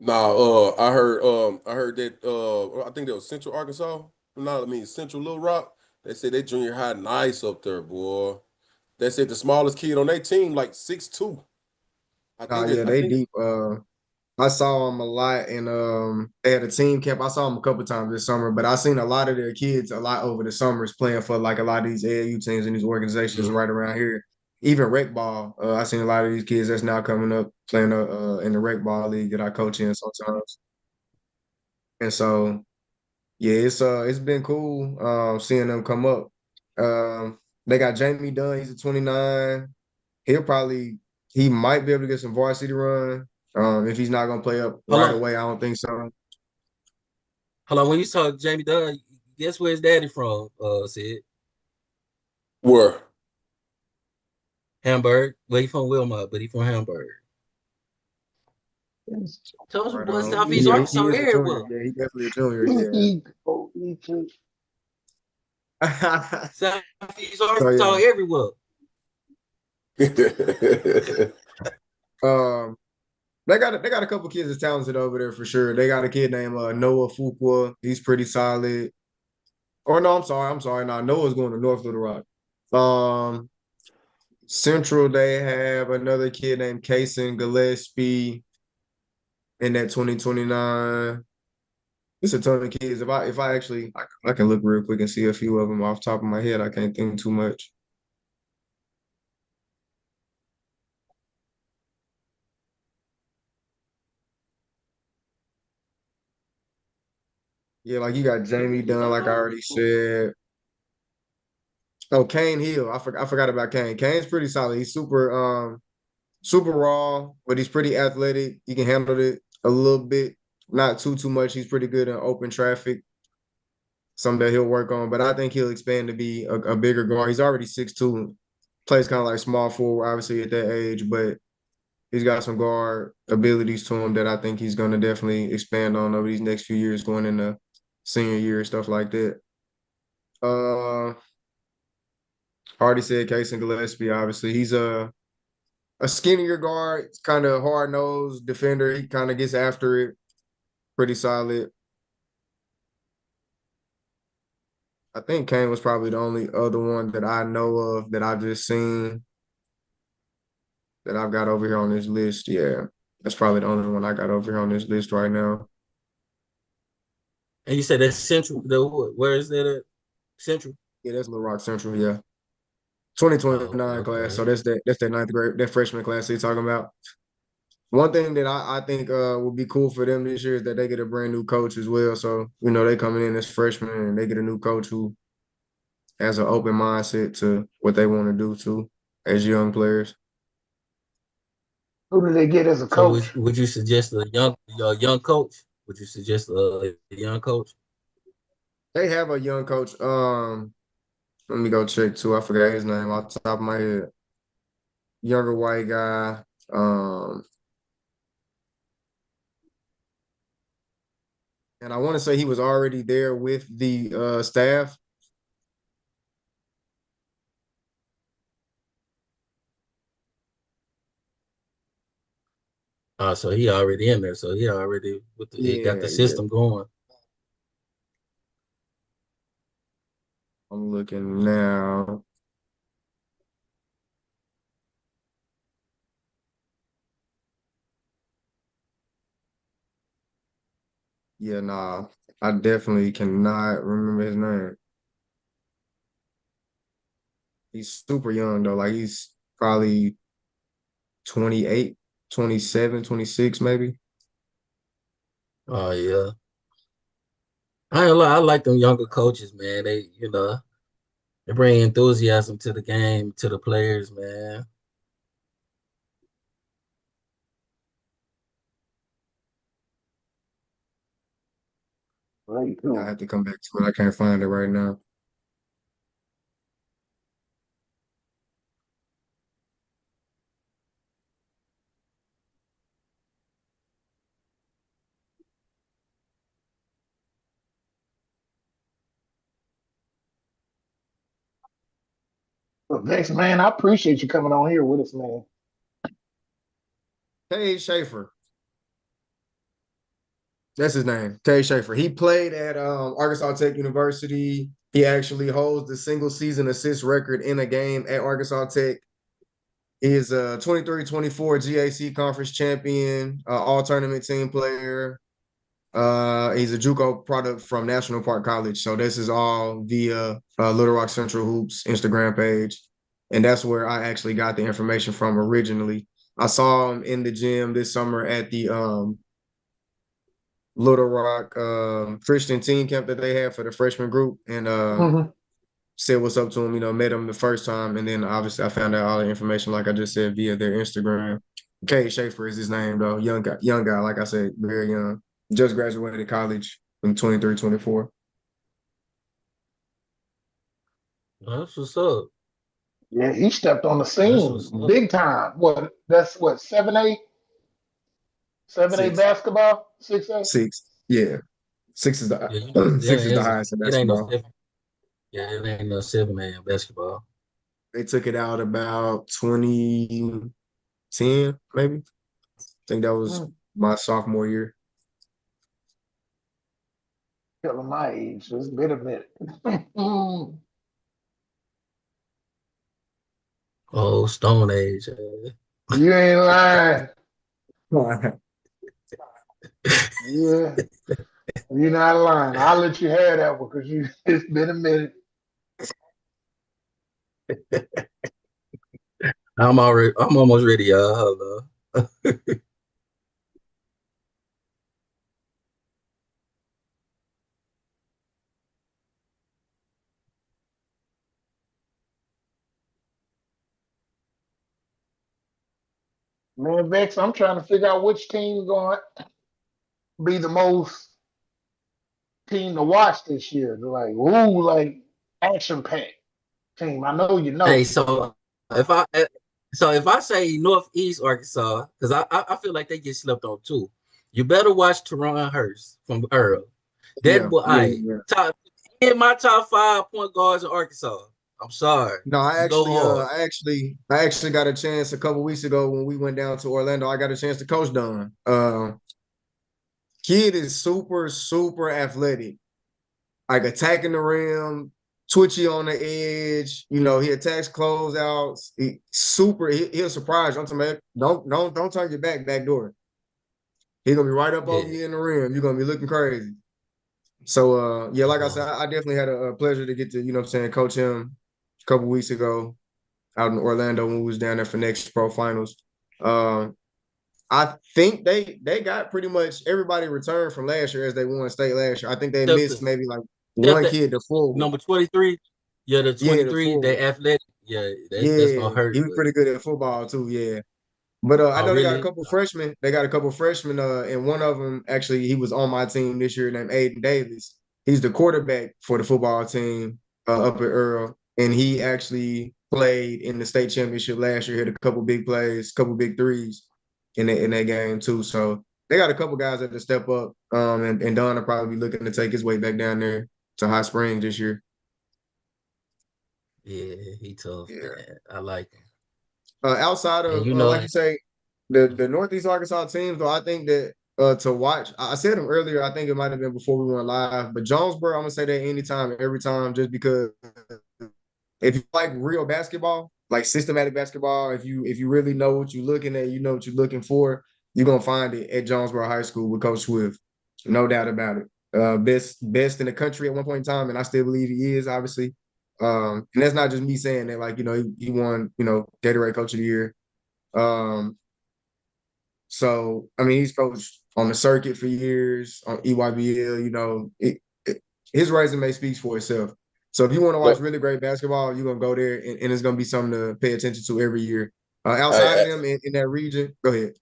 Nah, I heard that I think that was Central Arkansas. No, I mean Central Little Rock. They said they junior high nice up there, boy. They said the smallest kid on their team like 6'2". Yeah, I they think deep. I saw them a lot, and they had a team camp. I saw them a couple times this summer, but I seen a lot of their kids a lot over the summers playing for like a lot of these AAU teams and these organizations mhm. right around here. Even rec ball, I seen a lot of these kids that's now coming up playing in the rec ball league that I coach in sometimes. And so yeah, it's been cool seeing them come up. They got Jamie Dunn. He's a 29. He'll probably he might be able to get some varsity run. If he's not gonna play up Hold right on, away, I don't think so. hold on. When you saw Jamie Dunn, guess where his daddy from? Sid Where? Hamburg. Well, he from Wilmot, but he from Hamburg. Told you, Right boy, on. Southeast He Arkansas is a junior. everywhere. Yeah, he definitely a junior. Yeah. Southeast So Arkansas yeah. everywhere. Um, they got a couple kids that's talented over there for sure. They got a kid named Noah Fuqua. He's pretty solid. Or no, I'm sorry. No, Noah's going to North Little Rock. Um, Central, they have another kid named Kason Gillespie in that 2029. It's a ton of kids. If I actually I can look real quick and see a few of them off the top of my head. I can't think too much. Yeah, like you got Jamie Dunn, like I already said. Oh, Kane Hill. I forgot about Kane. Kane's pretty solid. He's super raw, but he's pretty athletic. He can handle it a little bit, not too much. He's pretty good in open traffic. Something that he'll work on, but I think he'll expand to be a bigger guard. He's already 6'2", plays kind of like small forward, obviously at that age, but he's got some guard abilities to him that I think he's going to definitely expand on over these next few years, going into senior year and stuff like that. Uh, already said Casey Gillespie. Obviously, he's a skinnier guard, kind of hard nosed defender. He kind of gets after it, pretty solid. I think Kane was probably the only other one that I know of that I've just seen that I've got over here on this list. Yeah, that's probably the only one I got over here on this list right now. And you said that's Central. Where is that at? Central. Yeah, that's Little Rock Central. Yeah, Oh, 2029 class. So okay. that's that ninth grade, that freshman class they're talking about. One thing that I think would be cool for them this year is that they get a brand new coach as well. So, they coming in as freshmen and they get a new coach who has an open mindset to what they want to do too as young players. Who do they get as a So coach? would you suggest a young coach? Would you suggest a young coach? They have a young coach. Let me go check too. I forgot his name off the top of my head. Younger white guy. Um, and I want to say he was already there with the staff. So he already in there. So he already he got the Yeah, yeah. system going. I'm looking now. Yeah, nah. I definitely cannot remember his name. He's super young though. Like he's probably 28, 27, 26 maybe. Oh yeah. I ain't lie, I like them younger coaches, man. They bring enthusiasm to the game, to the players, man. Very Yeah, I cool. have to come back to it. I can't find it right now. But Vex, man, I appreciate you coming on here with us, man. Hey, Schaefer. That's his name, Kay Schaefer. He played at Arkansas Tech University. He actually holds the single season assist record in a game at Arkansas Tech. He is a 23-24 GAC conference champion, all tournament team player. He's a JUCO product from National Park College. So this is all via Little Rock Central Hoops Instagram page. And that's where I actually got the information from originally. I saw him in the gym this summer at the Little Rock Christian team camp that they had for the freshman group, and said what's up to him, met him the first time, and then obviously I found out all the information, like I just said, via their Instagram. Kay Schaefer is his name, though. Young guy, like I said, very young. Just graduated college in 23, 24. That's what's up. Yeah, he stepped on the That's scene what's up. big time. That's what, 7A? 7A Six. basketball? 6A? 6. Yeah. 6 is the Yeah, six is the highest in it ain't no basketball. 7. Yeah, it ain't no 7A in basketball. They took it out about 2010, maybe. I think that was my sophomore year. Telling my age, it's been a minute. Oh, Stone Age. You ain't lying. Yeah, you're not lying. I'll let you have that one because it's been a minute. I'm almost ready, y'all. Hold on. Man, Vex, I'm trying to figure out which team going to be the most team to watch this year. Like, ooh, like action packed team. I know you know. Hey, if I if I say Northeast Arkansas, because I feel like they get slept on too, you better watch Teron Hurst from Earl. That boy, top in my top 5 point guards in Arkansas. I'm sorry. No, I Go hard. actually got a chance a couple weeks ago when we went down to Orlando. I got a chance to coach Don. Kid is super, super athletic, like attacking the rim, twitchy on the edge. He attacks closeouts. He'll surprise you. I'm talking about, don't turn your back door. He's gonna be right up over you in the rim. You're gonna be looking crazy. So like I said, I definitely had a pleasure to get to, coach him a couple weeks ago out in Orlando when we was down there for Next Pro Finals. I think they got pretty much everybody returned from last year as they won state last year. I think they missed maybe like one kid, the forward. Number 23. Yeah, the 23, they athletic. Yeah, that's gonna hurt. He was pretty good at football too, yeah. But I know they got a couple freshmen. They got a couple freshmen, and one of them actually he was on my team this year named Aiden Davis. He's the quarterback for the football team up at Earl, and he actually played in the state championship last year. Hit a couple big plays, couple big threes in that game too. So they got a couple guys that to step up. And Don will probably be looking to take his way back down there to High Springs this year. Yeah, he tough. Yeah. Man. I like him. Outside of like you say, the Northeast Arkansas teams, though, I think that to watch, I said them earlier. I think it might have been before we went live, but Jonesboro, I'm gonna say that anytime, every time, just because if you like real basketball, like systematic basketball, if you really know what you're looking at, you know what you're looking for, you're gonna find it at Jonesboro High School with Coach Swift, no doubt about it. Best in the country at one point in time, and I still believe he is, obviously. And that's not just me saying that. Like, he won, Gatorade Coach of the Year. So I mean, he's coached on the circuit for years on EYBL. His resume speaks for itself. So if you want to watch really great basketball, you're gonna go there, and it's gonna be something to pay attention to every year. Outside of them in that region, go ahead.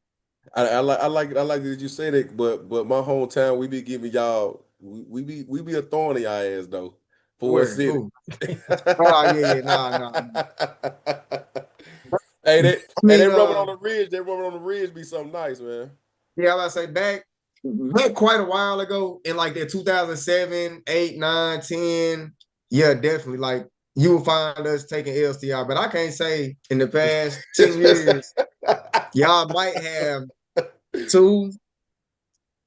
I like that you said it, but my hometown, we be giving y'all, we be a thorn in y'all ass though. For City. Oh yeah, nah. Hey, they rubbing on the ridge. They rubbing on the ridge be something nice, man. Yeah, I was about to say back quite a while ago in like that 2007, 8, 9, 10. Yeah, definitely. Like you will find us taking LSTR, but I can't say in the past 10 years, y'all might have two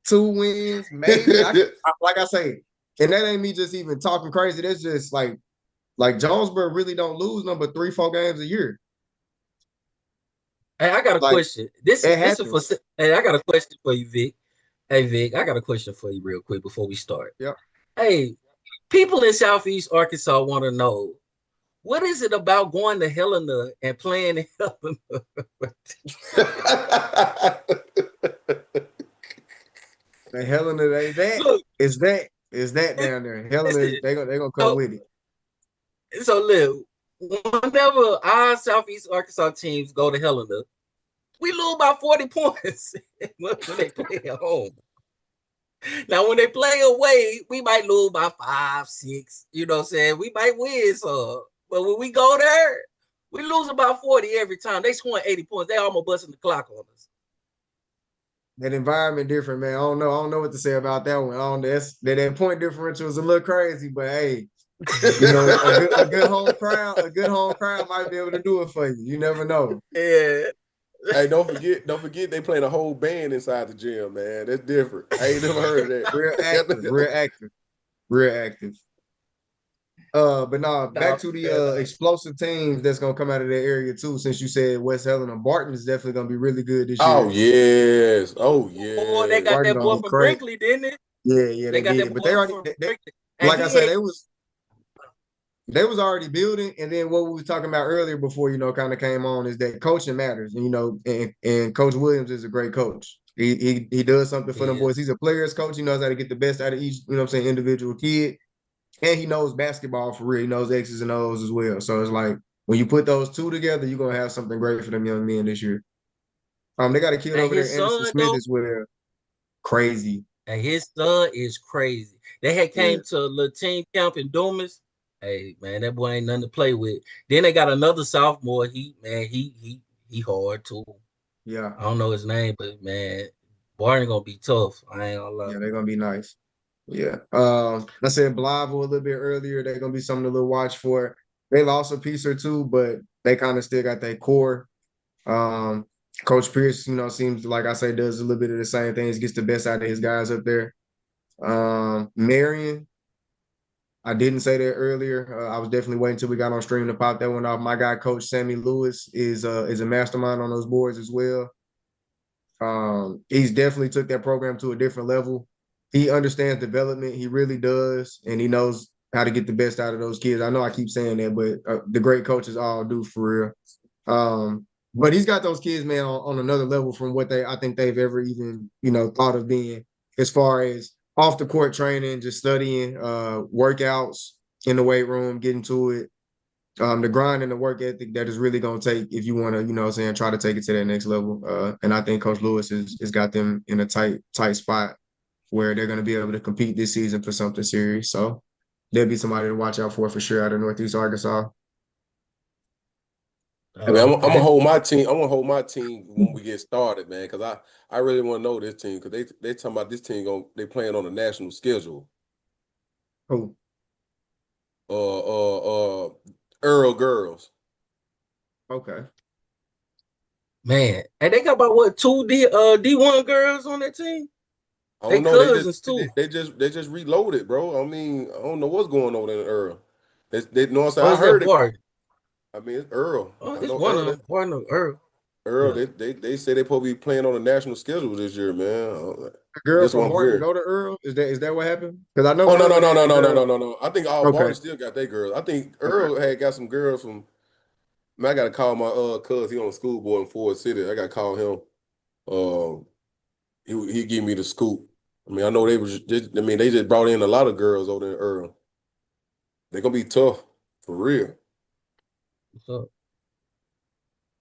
2 wins, maybe. Like I say, and that ain't me just even talking crazy. That's just like Jonesboro really don't lose no but 3-4 games a year. Hey, I got a Like, question. This it is for. happens. Hey, I got a question for you, Vic. Hey, Vic, I got a question for you real quick before we start. Yep. Hey, people in Southeast Arkansas want to know, what is it about going to Helena and playing in Helena? The Helena ain't that. Look, Is that down there. Helena, they gonna come so, with it. so look, whenever our Southeast Arkansas teams go to Helena, we lose by 40 points when they play at home. Now, when they play away, we might lose by 5, 6. You know what I'm saying? We might win some. But when we go there, we lose about 40 every time. They scoring 80 points. They almost busting the clock on us. That environment different, man. I don't know what to say about that one. I don't know. That point differential was a little crazy, but hey, you know, a good home crowd might be able to do it for you. You never know. Yeah. Hey, don't forget they playing a whole band inside the gym, man. That's different. I ain't never heard of that. Real active. But nah, back to the explosive teams that's gonna come out of that area too. Since you said West Helena, Barton is definitely gonna be really good this Oh year. yes. Oh Oh, they got yes. Barton that gonna boy be from crazy. Brinkley, didn't they? Yeah, They they got that did. But they boy already, from Brinkley. And like I said, they was already building. And then what we were talking about earlier before, kind of came on is that coaching matters. And Coach Williams is a great coach. He does something for them boys. He's a player's coach. He knows how to get the best out of each, individual kid. And he knows basketball for real. He knows X's and O's as well. So it's like when you put those two together, you're gonna have something great for them young men this year. They got a kid over there, his Anderson son, Smith though, as well. Crazy. and his son is crazy. They had Yeah. came to a little team camp in Dumas. Hey, man, that boy ain't nothing to play with. Then they got another sophomore. He hard too. Yeah. I don't know his name, but man, Barton gonna be tough. I ain't gonna lie. Yeah, they're gonna be nice. Yeah. I said Blythe a little bit earlier. They're gonna be something to little watch for. They lost a piece or two, but they kind of still got that core. Coach Pierce, seems like I say does a little bit of the same things, gets the best out of his guys up there. Marion, I didn't say that earlier. I was definitely waiting until we got on stream to pop that one off. My guy, Coach Sammy Lewis, is a mastermind on those boards as well. He's definitely took that program to a different level. He understands development. He really does. And he knows how to get the best out of those kids. I know I keep saying that, but the great coaches all do for real. But he's got those kids, man, on another level from what I think they've ever even, thought of being, as far as off the court training, just studying, workouts in the weight room, getting to it. The grind and the work ethic that is really going to take if you want to, try to take it to that next level. And I think Coach Lewis has got them in a tight spot where they're going to be able to compete this season for something serious. So there'll be somebody to watch out for sure out of Northeast Arkansas. I mean, I'm gonna hold my team. I'm gonna hold my team when we get started, man, because I really want to know this team because they talking about this team they playing on a national schedule. Who? Earl girls. Okay. Man, and they got about what, 2 D1 girls on that team? I They don't know. cousins too. They just reloaded, bro. I mean, I don't know what's going on in Earl. They know what I'm saying. Or I is that heard it. Barton? I mean, it's Earl. Oh, I it's know one of Earl. them. Barton or Earl. Earl, Yeah. they say they probably be playing on a national schedule this year, man. The girl That's what from I'm Barton hearing. go to Earl? Is that what happened? Because I know Oh no Earl no no had no the no no girl. no no no. I think all Okay. Barton still got their girls. I think Okay. Earl had got some girls from. Man, I gotta call my cuz he on the school board in Ford City. I gotta call him. He gave me the scoop. I mean, I know they just brought in a lot of girls over there in Earl. They're gonna be tough for real. So,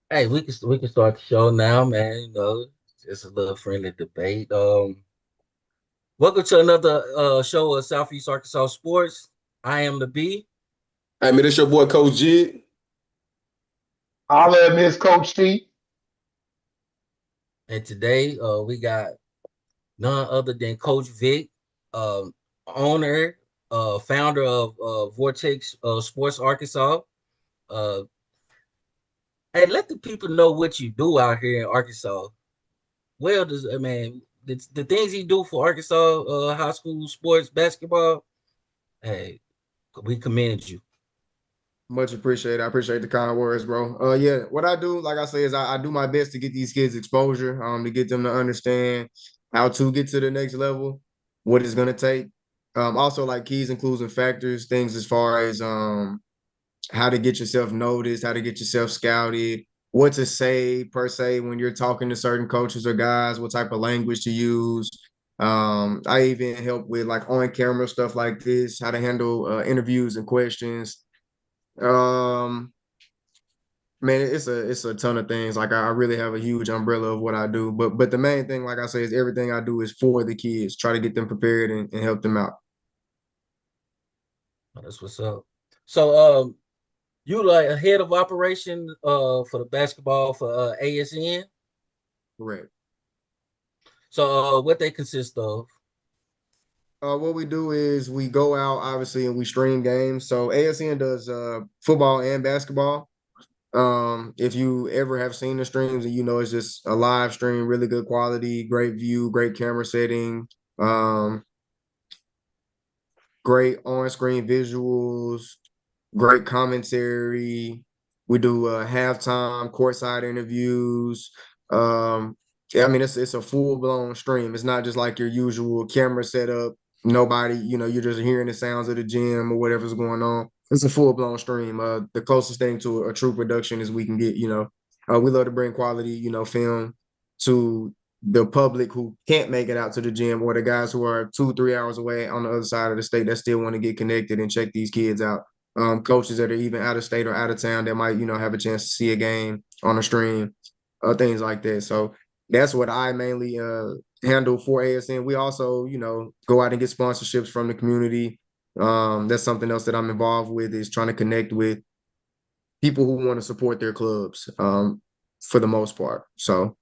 hey, we can start the show now, man. Just a little friendly debate. Welcome to another show of Southeast Arkansas Sports. I am the B. Hey man, this your boy Coach Jig. I'll let Miss Coach T. And today we got none other than Coach Vic, owner, founder of Vortex Sports Arkansas. Uh, hey, let the people know what you do out here in Arkansas. Man, the things he do for Arkansas high school sports basketball, hey, we commend you. Much appreciated. I appreciate the kind words, bro. Yeah, what I do, like I say, is I do my best to get these kids exposure, to get them to understand how to get to the next level, what it's gonna take. Also like keys and clues and factors, things as far as how to get yourself noticed, how to get yourself scouted, what to say per se when you're talking to certain coaches or guys, what type of language to use. I even help with like on camera stuff like this, how to handle interviews and questions. Um, Man, it's a ton of things. Like I really have a huge umbrella of what I do. But the main thing, like I say, is everything I do is for the kids. Try to get them prepared and help them out. That's what's up. So you like a head of operation for the basketball for ASN. Correct. So what they consist of? What we do is we go out obviously and we stream games. So ASN does football and basketball. If you ever have seen the streams and you know it's just a live stream, really good quality, great view, great camera setting, um, great on-screen visuals, great commentary. We do halftime courtside interviews. Yeah, I mean it's a full-blown stream. It's not just like your usual camera setup. Nobody, you're just hearing the sounds of the gym or whatever's going on. It's a full-blown stream. The closest thing to a true production is we can get. We love to bring quality, film to the public who can't make it out to the gym, or the guys who are 2-3 hours away on the other side of the state that still want to get connected and check these kids out. Coaches that are even out of state or out of town that might, have a chance to see a game on a stream, things like that. So that's what I mainly handle for ASN. We also, go out and get sponsorships from the community. That's something else that I'm involved with, is trying to connect with people who want to support their clubs, for the most part. So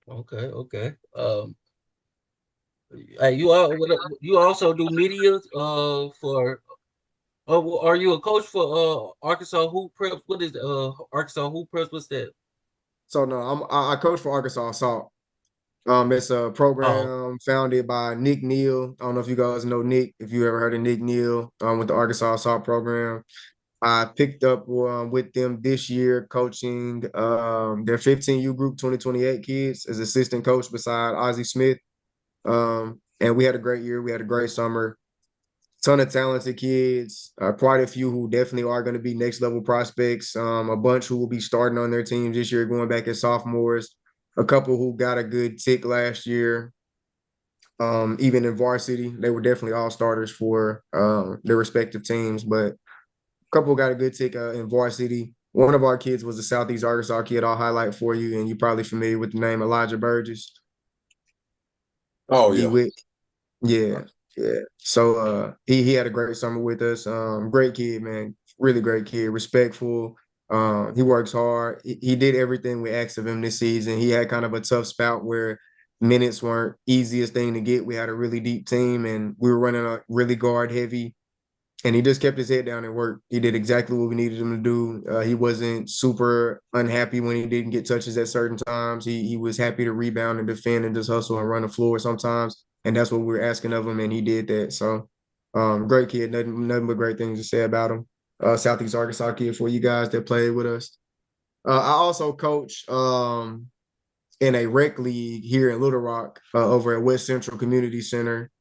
Okay. You also do media for. Oh, are you a coach for Arkansas Hoop Prep? What is Arkansas Hoop Prep? What's that? so no, I coach for Arkansas Assault. It's a Oh, program founded by Nick Neal. I don't know if you guys know Nick, if you ever heard of Nick Neal, with the Arkansas Assault program. I picked up with them this year, coaching their 15U group 2028 kids as assistant coach beside Ozzie Smith. And we had a great year. We had a great summer. Ton of talented kids, quite a few who definitely are going to be next level prospects. A bunch who will be starting on their teams this year, going back as sophomores. A couple who got a good tick last year. Even in varsity, they were definitely all starters for their respective teams. But a couple got a good tick in varsity. One of our kids was a Southeast Arkansas kid. I'll highlight for you, and you're probably familiar with the name Elijah Burgess. Oh D yeah. Wick. Yeah, yeah. So he had a great summer with us. Great kid, man. Really great kid. Respectful. He works hard. He did everything we asked of him this season. He had kind of a tough spout where minutes weren't easiest thing to get. We had a really deep team and we were running a really guard heavy. And he just kept his head down and worked. He did exactly what we needed him to do. He wasn't super unhappy when he didn't get touches at certain times. He was happy to rebound and defend and just hustle and run the floor sometimes. And that's what we were asking of him, and he did that. So great kid, nothing but great things to say about him. Southeast Arkansas kid for you guys that played with us. I also coach in a rec league here in Little Rock over at West Central Community Center.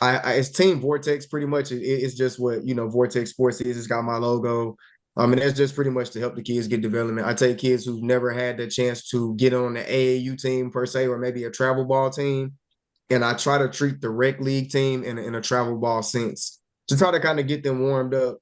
It's Team Vortex pretty much. It's just what VortexSports is. It's got my logo. And that's just pretty much to help the kids get development. I take kids who've never had the chance to get on the AAU team per se, or maybe a travel ball team, and I try to treat the rec league team in a travel ball sense to try to kind of get them warmed up.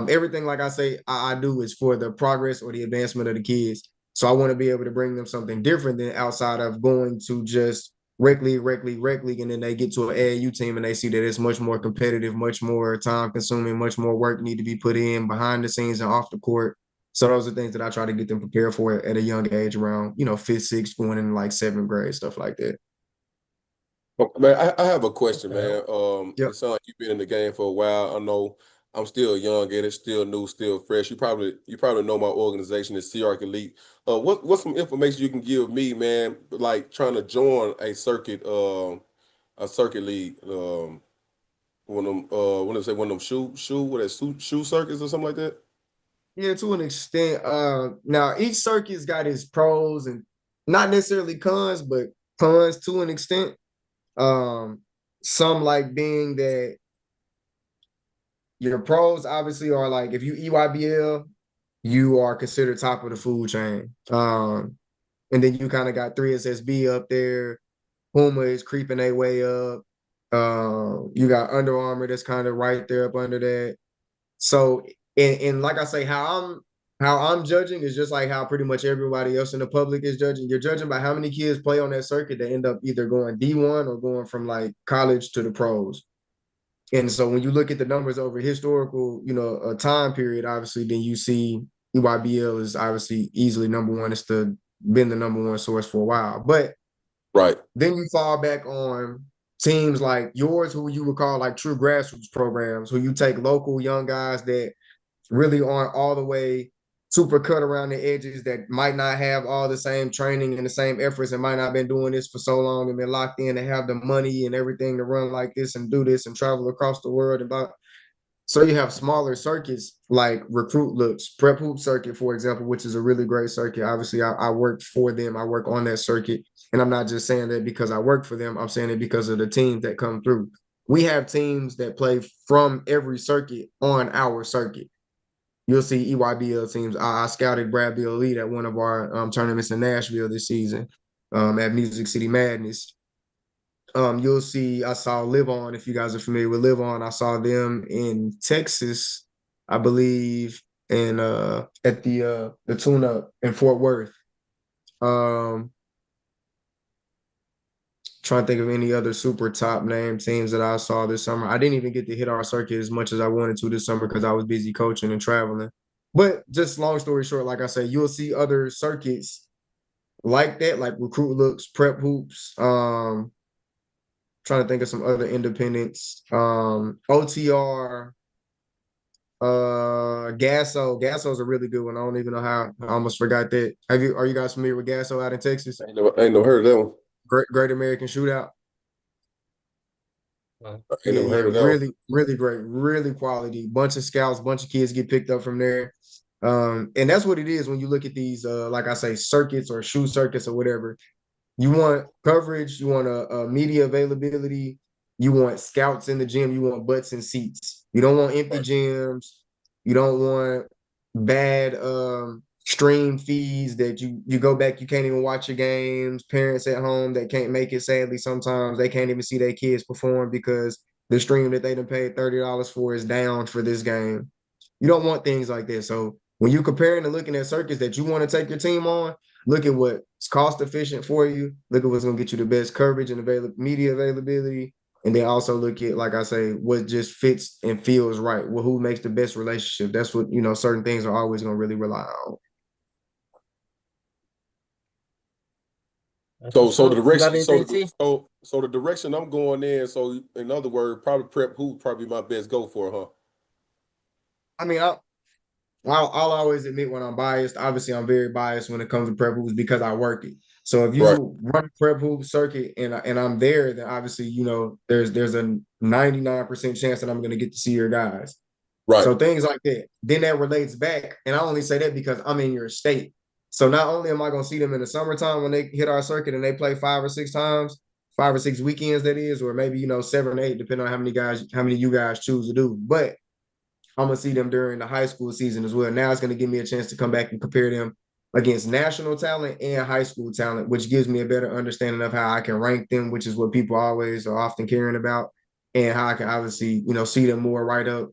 Everything, like I say, I do is for the progress or the advancement of the kids. So I want to be able to bring them something different than outside of going to just rec league, and then they get to an AAU team and they see that it's much more competitive, much more time consuming, much more work need to be put in behind the scenes and off the court. So those are things that I try to get them prepared for at a young age, around fifth, sixth, going in like seventh grade, stuff like that. Man, I have a question, man. Yep. It sounds like you've been in the game for a while. I know I'm still young and it's still new, still fresh. You probably know my organization is SEARK Elite. What's some information you can give me, man? Like trying to join a circuit league. When they say one of them shoe circuits or something like that. Yeah, to an extent. Now each circuit's got its pros and not necessarily cons, but cons to an extent. Um, some like being that your pros obviously are like if you EYBL, you are considered top of the food chain. And then you kind of got 3SSB up there. Puma is creeping their way up. You got Under Armour that's kind of right there up under that. So, and like I say, how I'm judging is just like how pretty much everybody else in the public is judging. You're judging by how many kids play on that circuit that end up either going D1 or going from like college to the pros. And so when you look at the numbers over historical, a time period, obviously, then you see EYBL is obviously easily number one. It's been the number one source for a while. But Right. then you fall back on teams like yours, who you would call like true grassroots programs, who you take local young guys that really aren't all the way super cut around the edges, that might not have all the same training and the same efforts and might not have been doing this for so long and been locked in and have the money and everything to run like this and do this and travel across the world. So you have smaller circuits like Recruit Looks, Prep Hoop Circuit, for example, which is a really great circuit. Obviously, I work for them. I work on that circuit. And I'm not just saying that because I work for them. I'm saying it because of the teams that come through. We have teams that play from every circuit on our circuit. You'll see EYBL teams. I scouted Brad Bill Elite at one of our tournaments in Nashville this season at Music City Madness. You'll see, I saw Live On, if you guys are familiar with Live On. I saw them in Texas, I believe, and at the tune-up in Fort Worth. Trying to think of any other super top name teams that I saw this summer. I didn't even get to hit our circuit as much as I wanted to this summer because I was busy coaching and traveling. But just long story short, like I said, you'll see other circuits like that, like Recruit Looks, Prep Hoops, trying to think of some other independents, OTR, Gasso. Gasso's a really good one. I don't even know how. I almost forgot that. Are you guys familiar with Gasso out in Texas? I ain't never heard of that one. Great American Shootout. Yeah, really, really great, really quality. Bunch of scouts, bunch of kids get picked up from there. And that's what it is when you look at these, like I say, circuits or shoe circuits or whatever. You want coverage, you want a media availability, you want scouts in the gym, you want butts and seats. You don't want empty gyms. You don't want bad stream feeds that you go back, you can't even watch your games. Parents at home that can't make it, sadly, sometimes they can't even see their kids perform because the stream that they done paid $30 for is down for this game. You don't want things like that. So when you're comparing and looking at circuits that you want to take your team on, look at what's cost efficient for you. Look at what's going to get you the best coverage and media availability. And then also look at, like I say, what just fits and feels right. Well, who makes the best relationship? That's what, certain things are always going to really rely on. So the direction, so the direction I'm going in. So in other words, probably Prep Hoop probably my best go for, huh? I mean, I'll always admit when I'm biased. Obviously, I'm very biased when it comes to prep hoops because I work it. So if you run a prep hoop circuit and I'm there, then obviously, there's a 99% chance that I'm going to get to see your guys. Right. So things like that. Then that relates back. And I only say that because I'm in your state. So not only am I going to see them in the summertime when they hit our circuit and they play 5 or 6 times, 5 or 6 weekends, that is, or maybe, 7 or 8, depending on how many you guys choose to do. But I'm going to see them during the high school season as well. Now it's going to give me a chance to come back and compare them against national talent and high school talent, which gives me a better understanding of how I can rank them, which is what people always are often caring about, and how I can obviously, see them more right up,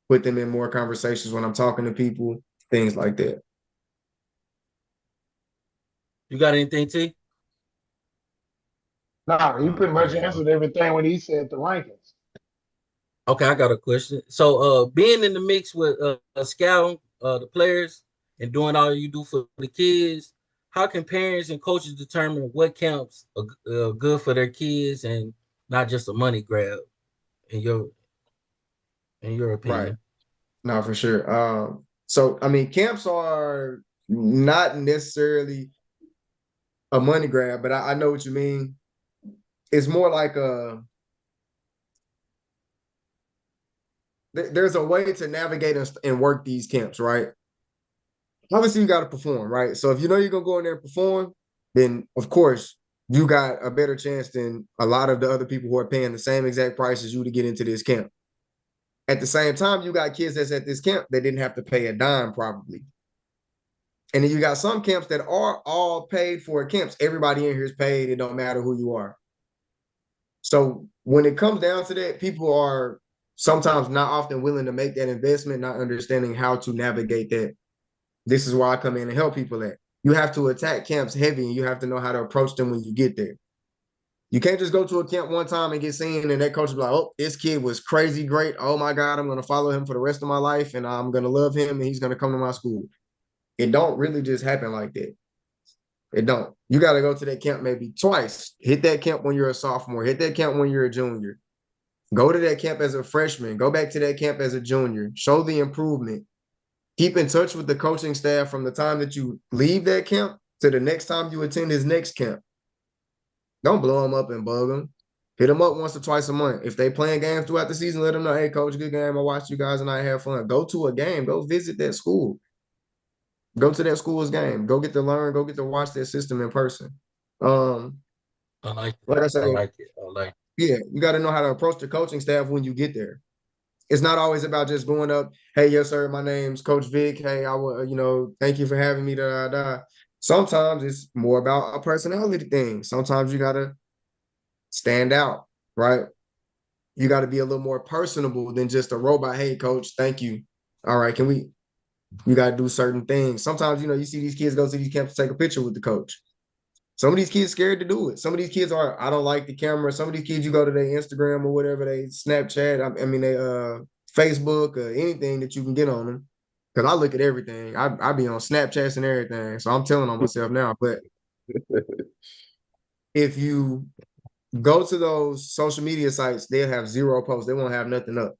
put them in more conversations when I'm talking to people, things like that. You got anything, T? Nah, you pretty much answered everything when he said the rankings. Okay, I got a question. So, being in the mix with scouting the players and doing all you do for the kids, how can parents and coaches determine what counts good for their kids and not just a money grab? And in your Right. opinion? No, for sure. So I mean, camps are not necessarily a money grab, but I know what you mean. It's more like there's a way to navigate and work these camps, right? Obviously, you got to perform, right? So if you know you're gonna go in there and perform, then of course you got a better chance than a lot of the other people who are paying the same exact price as you to get into this camp. At the same time, you got kids that's at this camp that didn't have to pay a dime probably. And then you got some camps that are all paid for camps. Everybody in here is paid. It don't matter who you are. So when it comes down to that, people are sometimes not often willing to make that investment, not understanding how to navigate that. This is why I come in and help people at. You have to attack camps heavy and you have to know how to approach them when you get there. You can't just go to a camp one time and get seen and that coach will be like, oh, this kid was crazy great. Oh my God, I'm going to follow him for the rest of my life and I'm going to love him and he's going to come to my school. It don't really just happen like that. It don't. You got to go to that camp maybe twice. Hit that camp when you're a sophomore. Hit that camp when you're a junior. Go to that camp as a freshman. Go back to that camp as a junior. Show the improvement. Keep in touch with the coaching staff from the time that you leave that camp to the next time you attend his next camp. Don't blow them up and bug them. Hit them up once or twice a month. If they playing games throughout the season, let them know, hey, coach, good game. I watched you guys and I had fun. Go to a game. Go visit that school. Go to that school's game. Go get to learn. Go get to watch their system in person. Um, I like it. like I I say, like it. I like it. yeah, you got to know how to approach the coaching staff when you get there. It's not always about just going up, hey, yes, sir, my name's Coach Vic. Hey, I will, thank you for having me. Da, da, da. Sometimes it's more about a personality thing. Sometimes you gotta stand out, right? You got to be a little more personable than just a robot. Hey, coach, thank you. All right, you got to do certain things. Sometimes, you see these kids go to these camps to take a picture with the coach. Some of these kids scared to do it. Some of these kids I don't like the camera. Some of these kids, you go to their Instagram or whatever, they Snapchat, they Facebook or anything that you can get on them. Because I look at everything. I be on Snapchats and everything. So I'm telling on myself now. But if you go to those social media sites, they'll have zero posts. They won't have nothing up.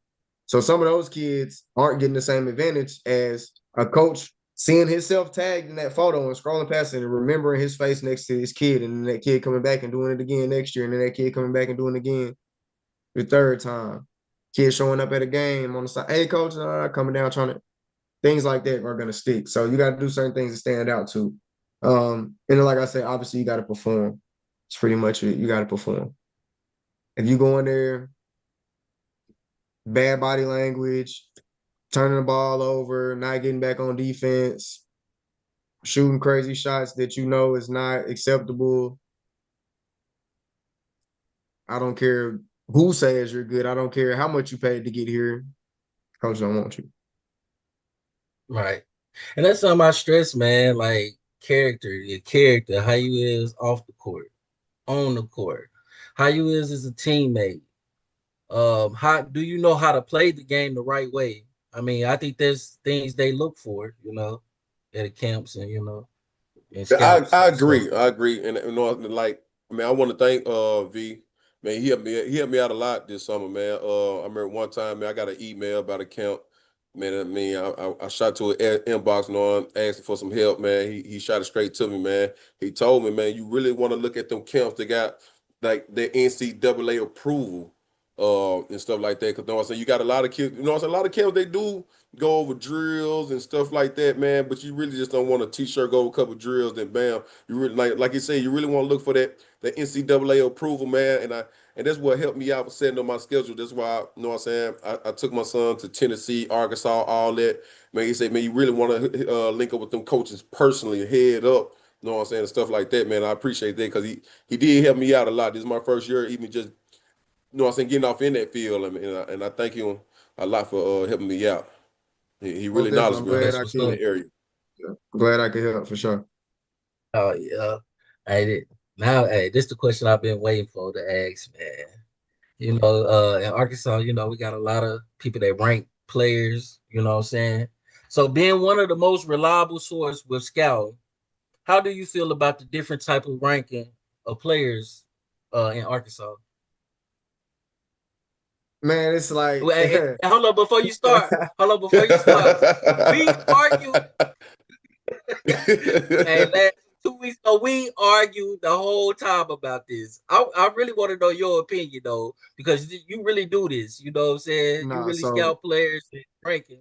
So some of those kids aren't getting the same advantage as a coach seeing himself tagged in that photo and scrolling past it and remembering his face next to his kid, and then that kid coming back and doing it again next year, and then that kid coming back and doing it again the third time. Kid showing up at a game on the side, hey coach, coming down trying to, things like that are gonna stick. So you got to do certain things to stand out too. And then, like I said, obviously you got to perform. It's pretty much it. You got to perform. If you go in there, bad body language, turning the ball over, not getting back on defense, shooting crazy shots that you know is not acceptable. I don't care who says you're good. I don't care how much you paid to get here. Coach don't want you. Right. And that's something I stress, man. Like your character, how you is off the court, on the court, how you is as a teammate. How do you know how to play the game the right way? I mean, I think there's things they look for, at the camps and and scouts. I So agree. I agree. And like, I mean, I want to thank V. Man, he helped me out a lot this summer, man. I remember one time, man, I got an email about a camp. Man, I mean, I shot to an inbox, asking for some help, man. He shot it straight to me, man. He told me, man, you really want to look at them camps that got like the NCAA approval, and stuff like that. Cause I'm saying, you got a lot of kids, I'm saying, a lot of camps they do go over drills and stuff like that, man. But you really just don't want a t-shirt go over a couple drills, then bam, you really like you say, you really want to look for the NCAA approval, man. And that's what helped me out with setting up my schedule. That's why, what I'm saying, I took my son to Tennessee, Arkansas, all that. Man, he said, man, you really want to link up with them coaches personally, head up. You know what I'm saying? And stuff like that, man. I appreciate that because he did help me out a lot. This is my first year, even just, what I'm saying, getting off in that field. I mean, and I thank him a lot for helping me out. He Most really definitely. I'm knowledgeable glad that's I what's in up. could. the area. I'm glad I could help for sure. Oh yeah. Hey, now, hey, this is the question I've been waiting for to ask, man. In Arkansas, we got a lot of people that rank players, you know what I'm saying? So being one of the most reliable source with scouting, how do you feel about the different type of ranking of players in Arkansas? Man, it's like Hold on before you start. Hold on before you start. We argue. Hey, last 2 weeks ago, we argued the whole time about this. I really want to know your opinion though, because you really do this. You know what I'm saying? You nah. really So scout players and ranking.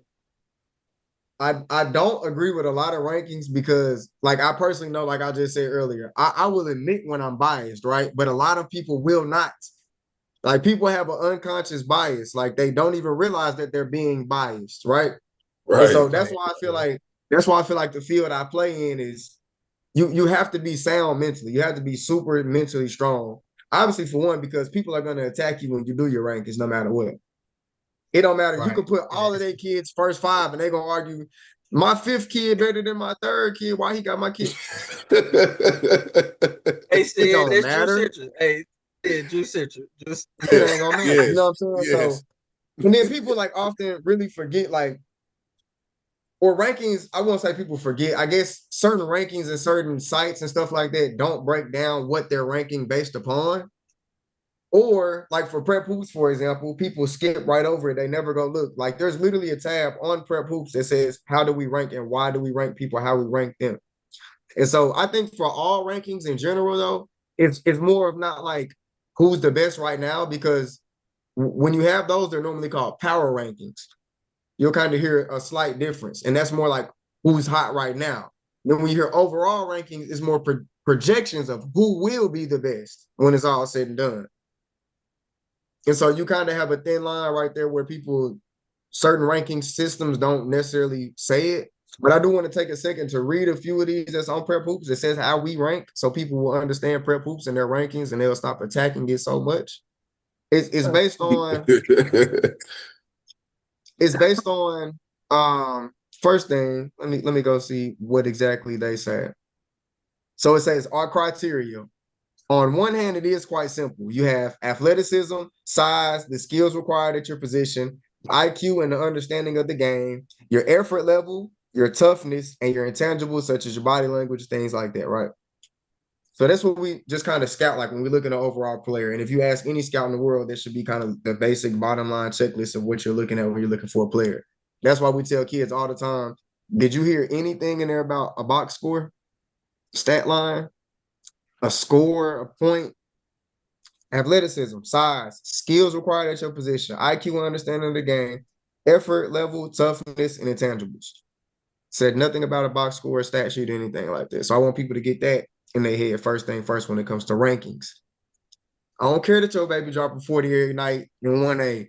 I don't agree with a lot of rankings because, like, I personally know, like I just said earlier, I will admit when I'm biased, right? But a lot of people will not. Like, people have an unconscious bias, like they don't even realize that they're being biased, right? And Right. so that's why I feel like the field I play in is you have to be sound mentally. You have to be super mentally strong. Obviously, for one, because people are going to attack you when you do your rankings, no matter what. It don't matter. You Right. can put all of their kids first five, and they're gonna argue my fifth kid better than my third kid. Why he got my kid? Hey, It said don't that's Drew matter. Citrus. Hey, yeah, Drew Citrus. Just It ain't gonna matter. You know what Yes. I'm saying? So, Yes. and then people like often really forget, like, or rankings. I won't say people forget. I guess certain rankings and certain sites and stuff like that don't break down what they're ranking based upon. Or like for Prep Hoops, for example, people skip right over it. They never go look. Like there's literally a tab on Prep Hoops that says how do we rank and why do we rank people, how we rank them. And so I think for all rankings in general, though, it's more of not like who's the best right now, because when you have those, they're normally called power rankings. You'll kind of hear a slight difference, and that's more like who's hot right now. Then when you hear overall rankings, it's more projections of who will be the best when it's all said and done. And so you kind of have a thin line right there where people, certain ranking systems don't necessarily say it. But I do want to take a second to read a few of these that's on Prep Hoops. It says how we rank, so people will understand Prep Hoops and their rankings, and they'll stop attacking it so much. It's based on it's based on first thing. Let me go see what exactly they said. So it says our criteria. On one hand, it is quite simple. You have athleticism, size, the skills required at your position, IQ and the understanding of the game, your effort level, your toughness, and your intangibles such as your body language, things like that, right? So that's what we just kind of scout like when we look at an overall player. And if you ask any scout in the world, that should be kind of the basic bottom line checklist of what you're looking at when you're looking for a player. That's why we tell kids all the time, did you hear anything in there about a box score, stat line, a score, a point? Athleticism, size, skills required at your position, IQ and understanding of the game, effort level, toughness, and intangibles. Said nothing about a box score, stat sheet, anything like that. So I want people to get that in their head first thing first when it comes to rankings. I don't care that your baby dropping 40 every night in 1A.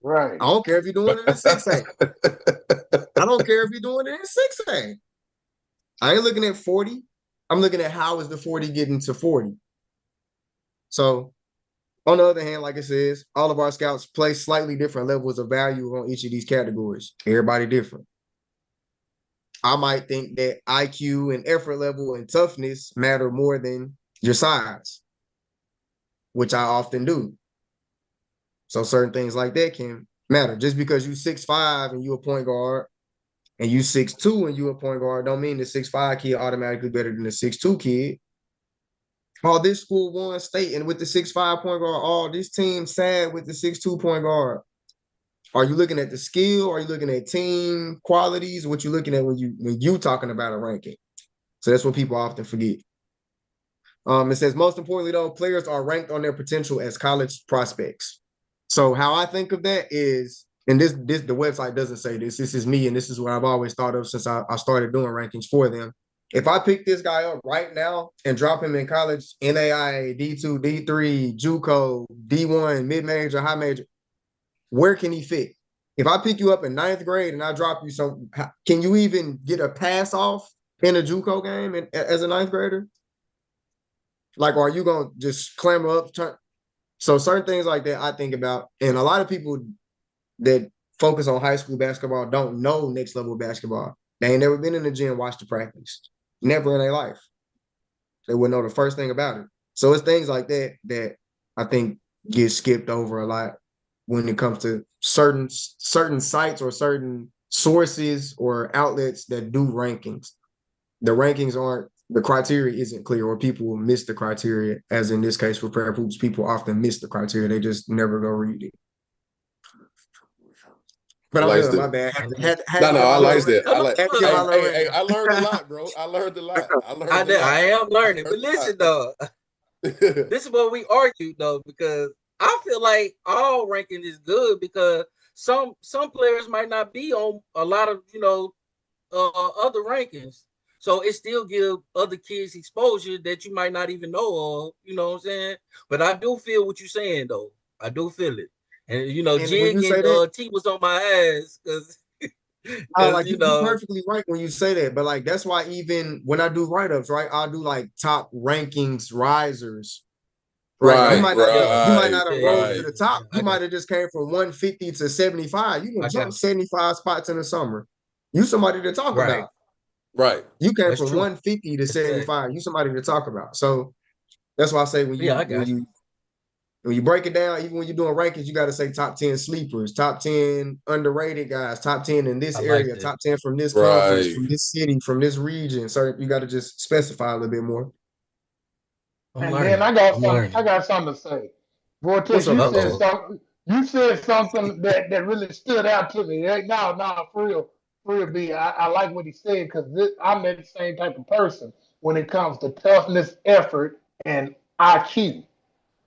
Right. I don't care if you're doing it in 6A. I don't care if you're doing it in 6A. I ain't looking at 40. I'm looking at how is the 40 getting to 40. So on the other hand, like it says, all of our scouts place slightly different levels of value on each of these categories. Everybody different. I might think that IQ and effort level and toughness matter more than your size, which I often do. So certain things like that can matter. Just because you 6'5" and you a point guard and you 6'2" and you a point guard don't mean the 6'5" kid automatically better than the 6'2" kid. Oh, this school won state, and with the 6'5" point guard, oh, this team sad with the 6'2" point guard. Are you looking at the skill? Are you looking at team qualities? What you looking at when you talking about a ranking? So that's what people often forget. It says most importantly though, players are ranked on their potential as college prospects. So how I think of that is, and this the website doesn't say this. This is me, and this is what I've always thought of since I started doing rankings for them. If I pick this guy up right now and drop him in college, NAIA, D2, D3, JUCO, D1, mid-major, high major, where can he fit? If I pick you up in 9th grade and I drop you some, can you even get a pass off in a JUCO game as a 9th grader? Like, are you going to just clamber up? So certain things like that I think about. And a lot of people that focus on high school basketball don't know next level basketball. They ain't never been in the gym, watched the practice. Never in their life. They wouldn't know the first thing about it. So it's things like that that I think get skipped over a lot when it comes to certain sites or certain sources or outlets that do rankings. The rankings aren't, the criteria isn't clear, or people will miss the criteria, as in this case for Prep Hoops, people often miss the criteria. They just never go read it. But I I'm like done. My that. bad. Had No, to no, get I my like little that. I like. had to get my little Hey, rant. I learned a lot, bro. I learned a lot. I learned a lot. I am learning. But I listen, though, learned this is what we argued, though, because I feel like all ranking is good because some players might not be on a lot of other rankings. So it still give other kids exposure that you might not even know of, you know what I'm saying? But I do feel what you're saying though. I do feel it. And And when Jig you say and that, T was on my ass because like you perfectly right when you say that. But like that's why even when I do write-ups, right, I'll do like top rankings risers. Right. right, You might right, not have rose right, to the top. Yeah, You I got might have just came from 150 to 75. You can I got jump 75 spots in the summer. You somebody to talk right. about. right. You came That's from true. 150 to That's fact. 75. You somebody to talk about. So that's why I say when Yeah, you I got you. when you break it down, even when you're doing rankings, you got to say top 10 sleepers, top 10 underrated guys, top 10 in this I like area, that. top 10 from this conference, Right. from this city, from this region. So you got to just specify a little bit more. I'm And then learning. I got I'm some. I learning. got something to say. What's Vortex, up, you bro? said Uh-oh. something. You said something that really stood out to me. No, for real, B. I like what he said because I'm that same type of person when it comes to toughness, effort, and IQ.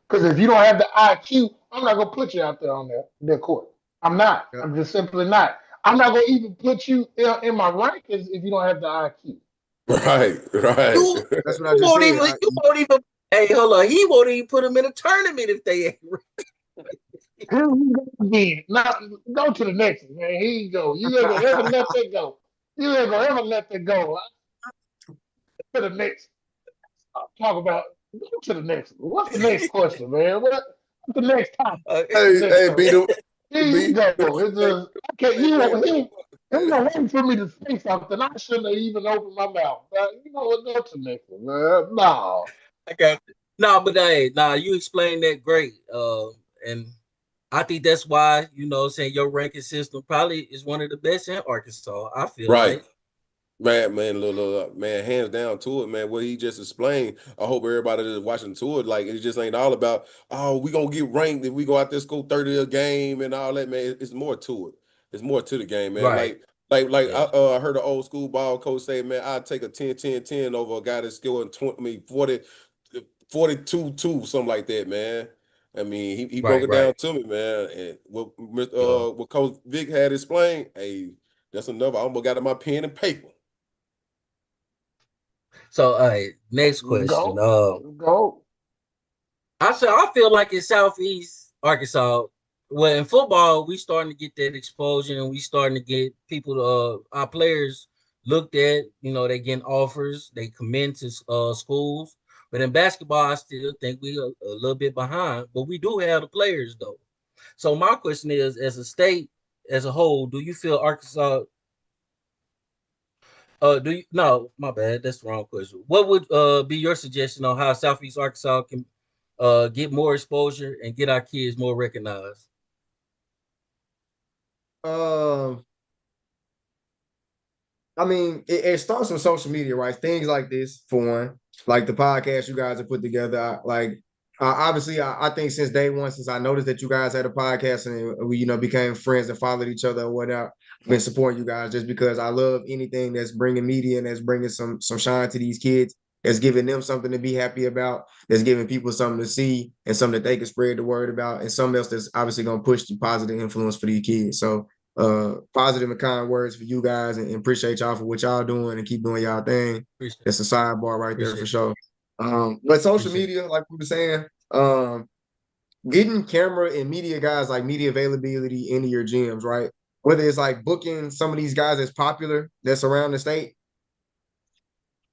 Because if you don't have the IQ, I'm not gonna put you out there on their court. I'm not. Yeah. I'm just simply not. I'm not gonna even put you in my rankings if you don't have the IQ. Right, right. You That's what I just said. you won't even hey, hold on. He won't even put him in a tournament if they ain't Again, now go to the next one, man. Here you go. You ain't gonna ever let that go. You ain't gonna ever let that go. To the next. I'll talk about. Go to the next one. What's the next question, man? What's the next topic? The Hey, next hey, one. beat him. Here you Beat. go. It's Hey, just okay. hey, man. He was waiting for me to say something. I shouldn't have even opened my mouth. But you know what? Go to the next one, man. No. I got you. No, but hey, you explained that great. And I think that's why, saying your ranking system probably is one of the best in Arkansas. I feel Right. like. Man, look, man, hands down to it, man. What he just explained, I hope everybody that's watching to it, like it just ain't all about, oh, we gonna get ranked if we go out there score 30 a game and all that, man. It's more to it. It's more to the game, man. Right. I, Yeah. I heard an old school ball coach say, man, I'd take a 10-10-10 over a guy that's scoring 20, 40, 42-2, something like that, man. I mean, he broke Right, it right. down to me, man. And Yeah. what Coach Vic had explained, hey, that's enough. I almost got in my pen and paper. So next Let's question. go. Let's go. I feel like in Southeast Arkansas, well, in football, we starting to get that exposure and we starting to get people, our players looked at. They getting offers, they commit to schools. But in basketball, I still think we are a little bit behind. But we do have the players though. So my question is, as a state, as a whole, do you feel Arkansas? Do you? No, my bad. That's the wrong question. What would be your suggestion on how Southeast Arkansas can get more exposure and get our kids more recognized? Um, I mean, it starts with social media, right? Things like this, for one, like the podcast you guys have put together. Obviously, I think since day one, since I noticed that you guys had a podcast and we, became friends and followed each other or whatnot, I've been supporting you guys just because I love anything that's bringing media and that's bringing some shine to these kids, that's giving them something to be happy about, that's giving people something to see and something that they can spread the word about, and something else that's obviously going to push the positive influence for these kids. So positive and kind words for you guys and appreciate y'all for what y'all doing and keep doing y'all thing. Appreciate, That's a sidebar right there for appreciate, sure. But social appreciate. media, like we were saying, getting camera and media guys like media availability into your gyms, right? Whether it's like booking some of these guys that's popular that's around the state,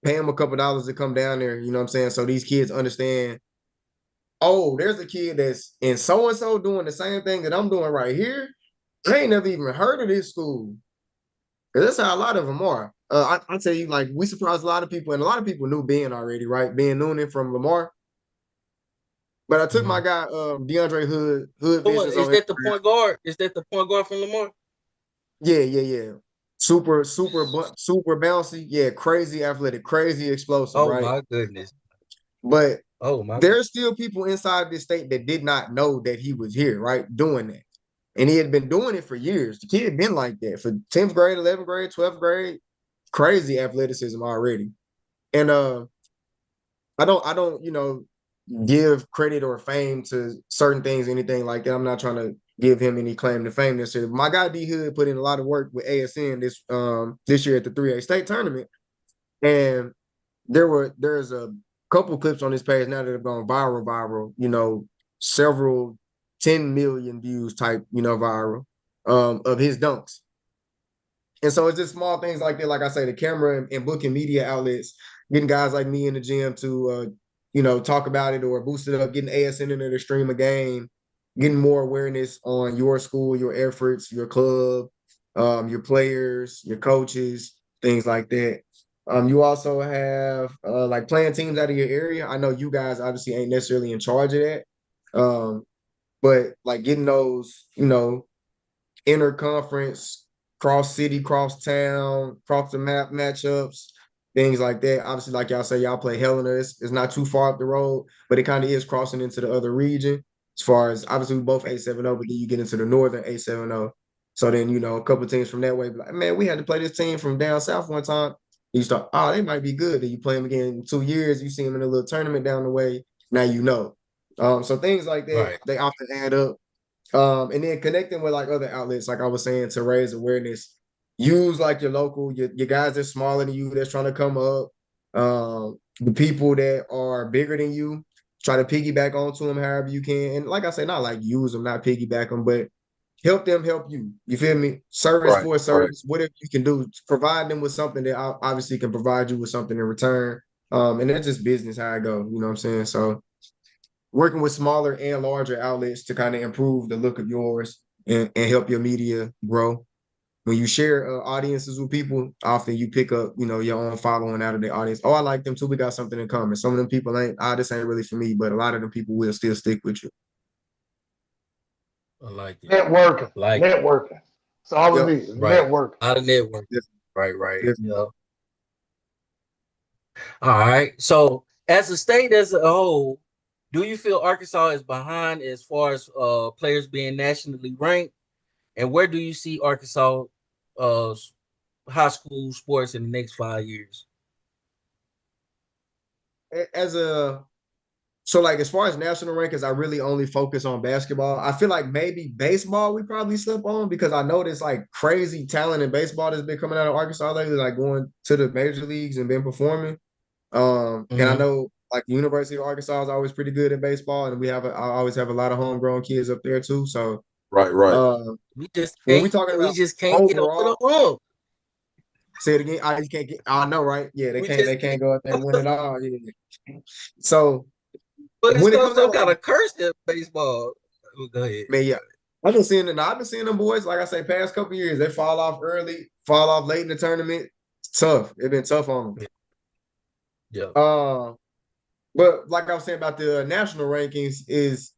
pay them a couple dollars to come down there, you know what I'm saying? So these kids understand, oh, there's a kid that's in so and so doing the same thing that I'm doing right here. I ain't never even heard of this school. That's how a lot of them are. I tell you, like, we surprised a lot of people, and a lot of people knew Ben already, right? Ben Noonan from Lamar. But I took my guy, DeAndre Hood Visions Is on that the Instagram. point guard? Is that the point guard from Lamar? Yeah. Super bouncy. Yeah, crazy athletic, crazy explosive, Oh right? my goodness. But Oh my goodness. there's still people inside this state that did not know that he was here, right? Doing that. And he had been doing it for years. The kid had been like that for 10th grade, 11th grade, 12th grade. Crazy athleticism already. And I don't, give credit or fame to certain things, anything like that. I'm not trying to give him any claim to fame necessarily. My guy D Hood put in a lot of work with ASN this year at the 3A state tournament. And there's a couple clips on this page now that have gone viral, several 10 million views type, viral of his dunks. And so it's just small things like that. Like I say, the camera and booking media outlets, getting guys like me in the gym to, talk about it or boost it up, getting ASN into the stream a game, getting more awareness on your school, your efforts, your club, your players, your coaches, things like that. You also have like playing teams out of your area. I know you guys obviously ain't necessarily in charge of that. But like getting those, interconference, cross city, cross town, cross the map matchups, things like that. Obviously, like y'all say, y'all play Helena. It's not too far up the road, but it kind of is crossing into the other region. As far as obviously we both 870, but then you get into the northern 870. So then, a couple teams from that way, like, man, we had to play this team from down south one time. You start, oh, they might be good. Then you play them again in 2 years. You see them in a little tournament down the way. Now you know. So things like that, Right. they often add up. And then connecting with like other outlets, like I was saying, to raise awareness. Use like your local, your guys that's smaller than you that's trying to come up. The people that are bigger than you, try to piggyback onto them however you can. And like I say, not like use them, not piggyback them, but help them help you. You feel me? Service for service, whatever you can do, provide them with something that obviously can provide you with something in return. And that's just business how I go. You know what I'm saying? So working with smaller and larger outlets to kind of improve the look of yours and help your media grow. When you share audiences with people, often you pick up, your own following out of the audience. Oh, I like them too. We got something in common. Some of them people ain't, this ain't really for me, but a lot of them people will still stick with you. I like it. Networking. Like networking. That's all it is. right. Networking. A lot of network. Definitely. Right. Definitely. Yeah. All right. So as a state as a whole, do you feel Arkansas is behind as far as players being nationally ranked? And where do you see Arkansas high school sports in the next 5 years? So like as far as national rankings, I really only focus on basketball. I feel like maybe baseball we probably slip on because I know there's like crazy talent in baseball that's been coming out of Arkansas lately, like going to the major leagues and been performing. And I know like the University of Arkansas is always pretty good at baseball, and I always have a lot of homegrown kids up there too. So right. We just when can't we talking about get over the overall, hump. say it again. I just can't get. I know, right? Yeah, they can't go up there and win it all. Yeah. So But it's when it still comes out some like kind of curse in baseball. Go ahead. man, yeah. I've been seeing them boys, like I say, past couple years, they fall off early, fall off late in the tournament. It's tough. It's been tough on them. Yeah. But like I was saying about the national rankings is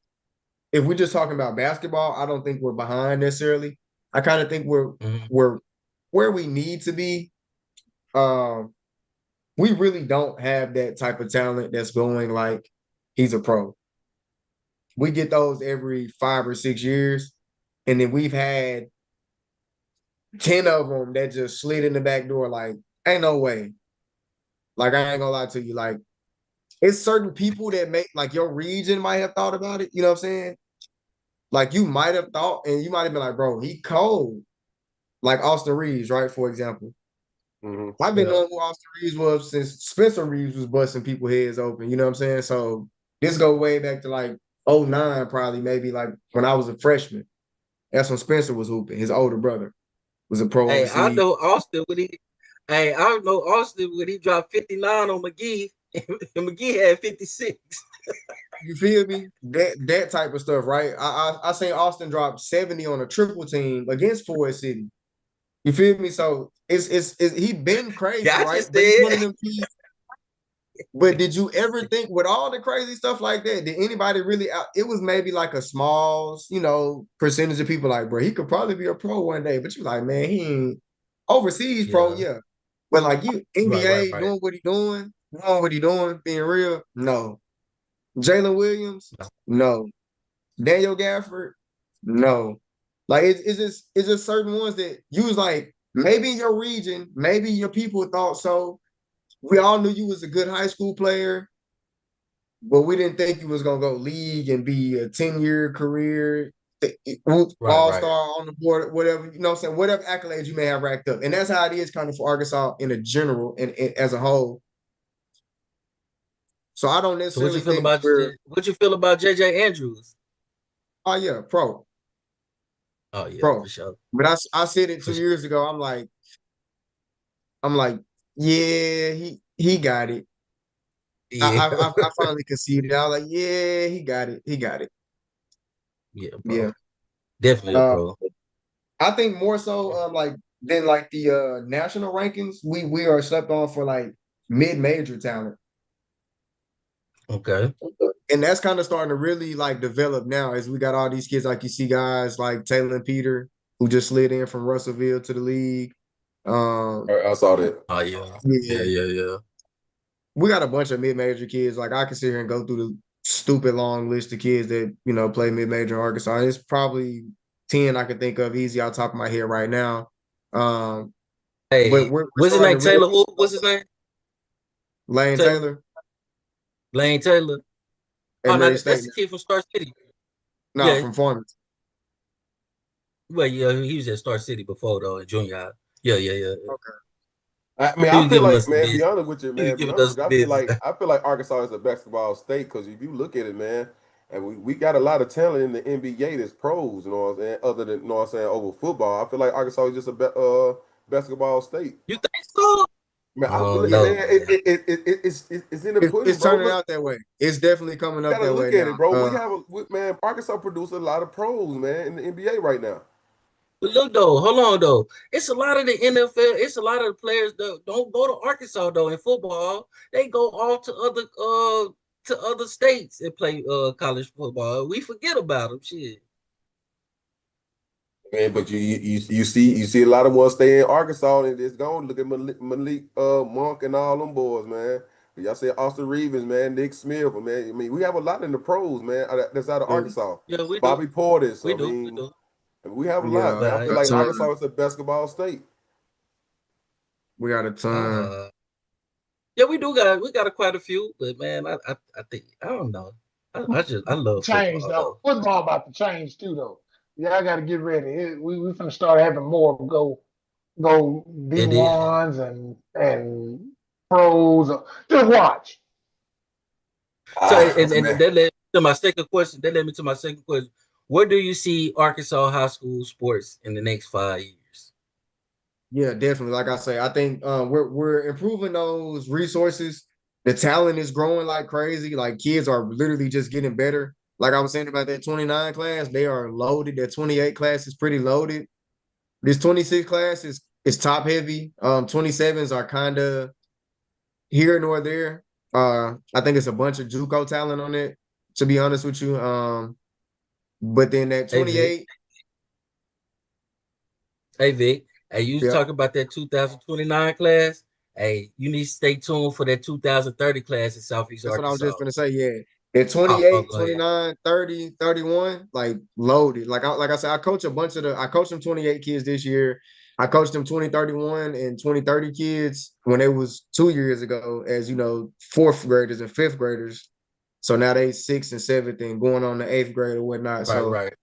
if we're just talking about basketball, I don't think we're behind necessarily. I kind of think we're where we need to be. We really don't have that type of talent that's going like he's a pro. We get those every 5 or 6 years, and then we've had 10 of them that just slid in the back door. Like, ain't no way. Like, I ain't gonna lie to you. Like, it's certain people that make like your region might have thought about it. You know what I'm saying? Like, you might have thought, and you might have been like, bro, he cold. Like Austin Reeves, right? For example. Mm-hmm. I've been knowing who Austin Reeves was since Spencer Reeves was busting people heads open. You know what I'm saying? So this go way back to like '09, probably, maybe like when I was a freshman. That's when Spencer was hooping. His older brother was a pro Hey, I overseas. know Austin when he dropped 59 on McGee, and McGee had 56. You feel me? That type of stuff, right? I seen Austin drop 70 on a triple team against Forest City. You feel me? So it's he been crazy, Gotcha, right? But it's one of said. them keys. But did you ever think with all the crazy stuff like that, did anybody really out? It was maybe like a small, percentage of people like, bro, he could probably be a pro one day. But you like, man, he ain't overseas pro, yeah. But like you NBA Right. doing what he doing, being real, no. Jalen Williams, no. Daniel Gafford, no. Like it's just certain ones that you was like, maybe in your region, maybe your people thought so. We all knew you was a good high school player, but we didn't think you was gonna go league and be a 10-year career, Right. all-star on the board, whatever, you know what I'm saying? Whatever accolades you may have racked up. And that's how it is kind of for Arkansas in a general and as a whole. So I don't So what you necessarily feel think about we're, JJ Andrews? oh yeah, pro. Oh yeah, for Pro. sure. But I said it For 2 sure. years ago. I'm like, yeah, he got it. Yeah. I finally conceded. I was like, yeah, he got it. He got it. Yeah, bro. Yeah. Definitely a Uh, pro. I think more so like than like the national rankings, we are slept on for like mid-major talent. Okay. And that's kind of starting to really like develop now as we got all these kids, like you see guys like Taylor and Peter who just slid in from Russellville to the league. I saw that. Oh yeah. Yeah, Yeah. we got a bunch of mid-major kids. Like I can sit here and go through the stupid long list of kids that, you know, play mid-major in Arkansas. It's probably 10 I could think of easy on top of my head right now. But Hey, we're what's his starting name? to really Taylor who? What's his name? Lane Taylor Taylor Lane Taylor. at Oh no, Murray State that's the now. kid from Star City. No, Yeah. from Farmington. Well, yeah, he was at Star City before though, in junior high. Yeah. Okay. I mean, He I was feel giving like, us the man, be business. honest with you, He was man, be giving honest us with you. the business. I feel like Arkansas is a basketball state because if you look at it, man, and we got a lot of talent in the NBA that's pros, you know what I'm saying, other than, you know what I'm saying, over football. I feel like Arkansas is just a basketball state. You think so? Man, I I don't believe, Yeah, know, man, man. it's in the pudding, it's bro. turning Look, out that way. It's definitely coming you up gotta that way look at now. it, bro. Man, Arkansas produces a lot of pros, man, in the NBA right now. But look though, hold on though. It's a lot of the NFL. It's a lot of the players that don't go to Arkansas though in football. They go off to other states and play college football. We forget about them. Shit. Man, but you see a lot of ones stay in Arkansas and it's gone. Look at Malik Monk and all them boys, man. Y'all say Austin Reeves, man, Nick Smith, man. I mean, we have a lot in the pros, man. That's out of Yeah, Arkansas. Yeah, we do. Bobby Portis. We I do. We mean, do. we have a lot, yeah, man. I But feel a like ton. Arkansas is a basketball state. We got a ton. uh yeah, we got quite a few, but man, I think I don't know. I love Change football though. though. Football about to change too though. Yeah, I got to get ready. We finna start having more go D It is. ones and pros. Just watch. So Ah, and man. that led to my second question. That led me to my second question. Where do you see Arkansas high school sports in the next 5 years? Yeah, definitely. Like I say, I think we're improving those resources. The talent is growing like crazy. Like kids are literally just getting better. Like I was saying about that 29 class, they are loaded. That 28 class is pretty loaded. This 26 class is top heavy. 27s are kind of here nor there. I think it's a bunch of JUCO talent on it, to be honest with you. But then that Hey Vic, 28, hey Vic, hey, you was yeah, talking about that 2029 class. Hey, you need to stay tuned for that 2030 class in Southeast that's what I was Arkansas. just gonna say. Yeah. At Oh, 28, go ahead. 29, 30, 31, like loaded. Like I said, I coached them 28 kids this year. I coached them 2031 and 2030 kids when it was 2 years ago, as you know, fourth graders and fifth graders. So now they sixth and seventh and going on the eighth grade or whatnot. So Right.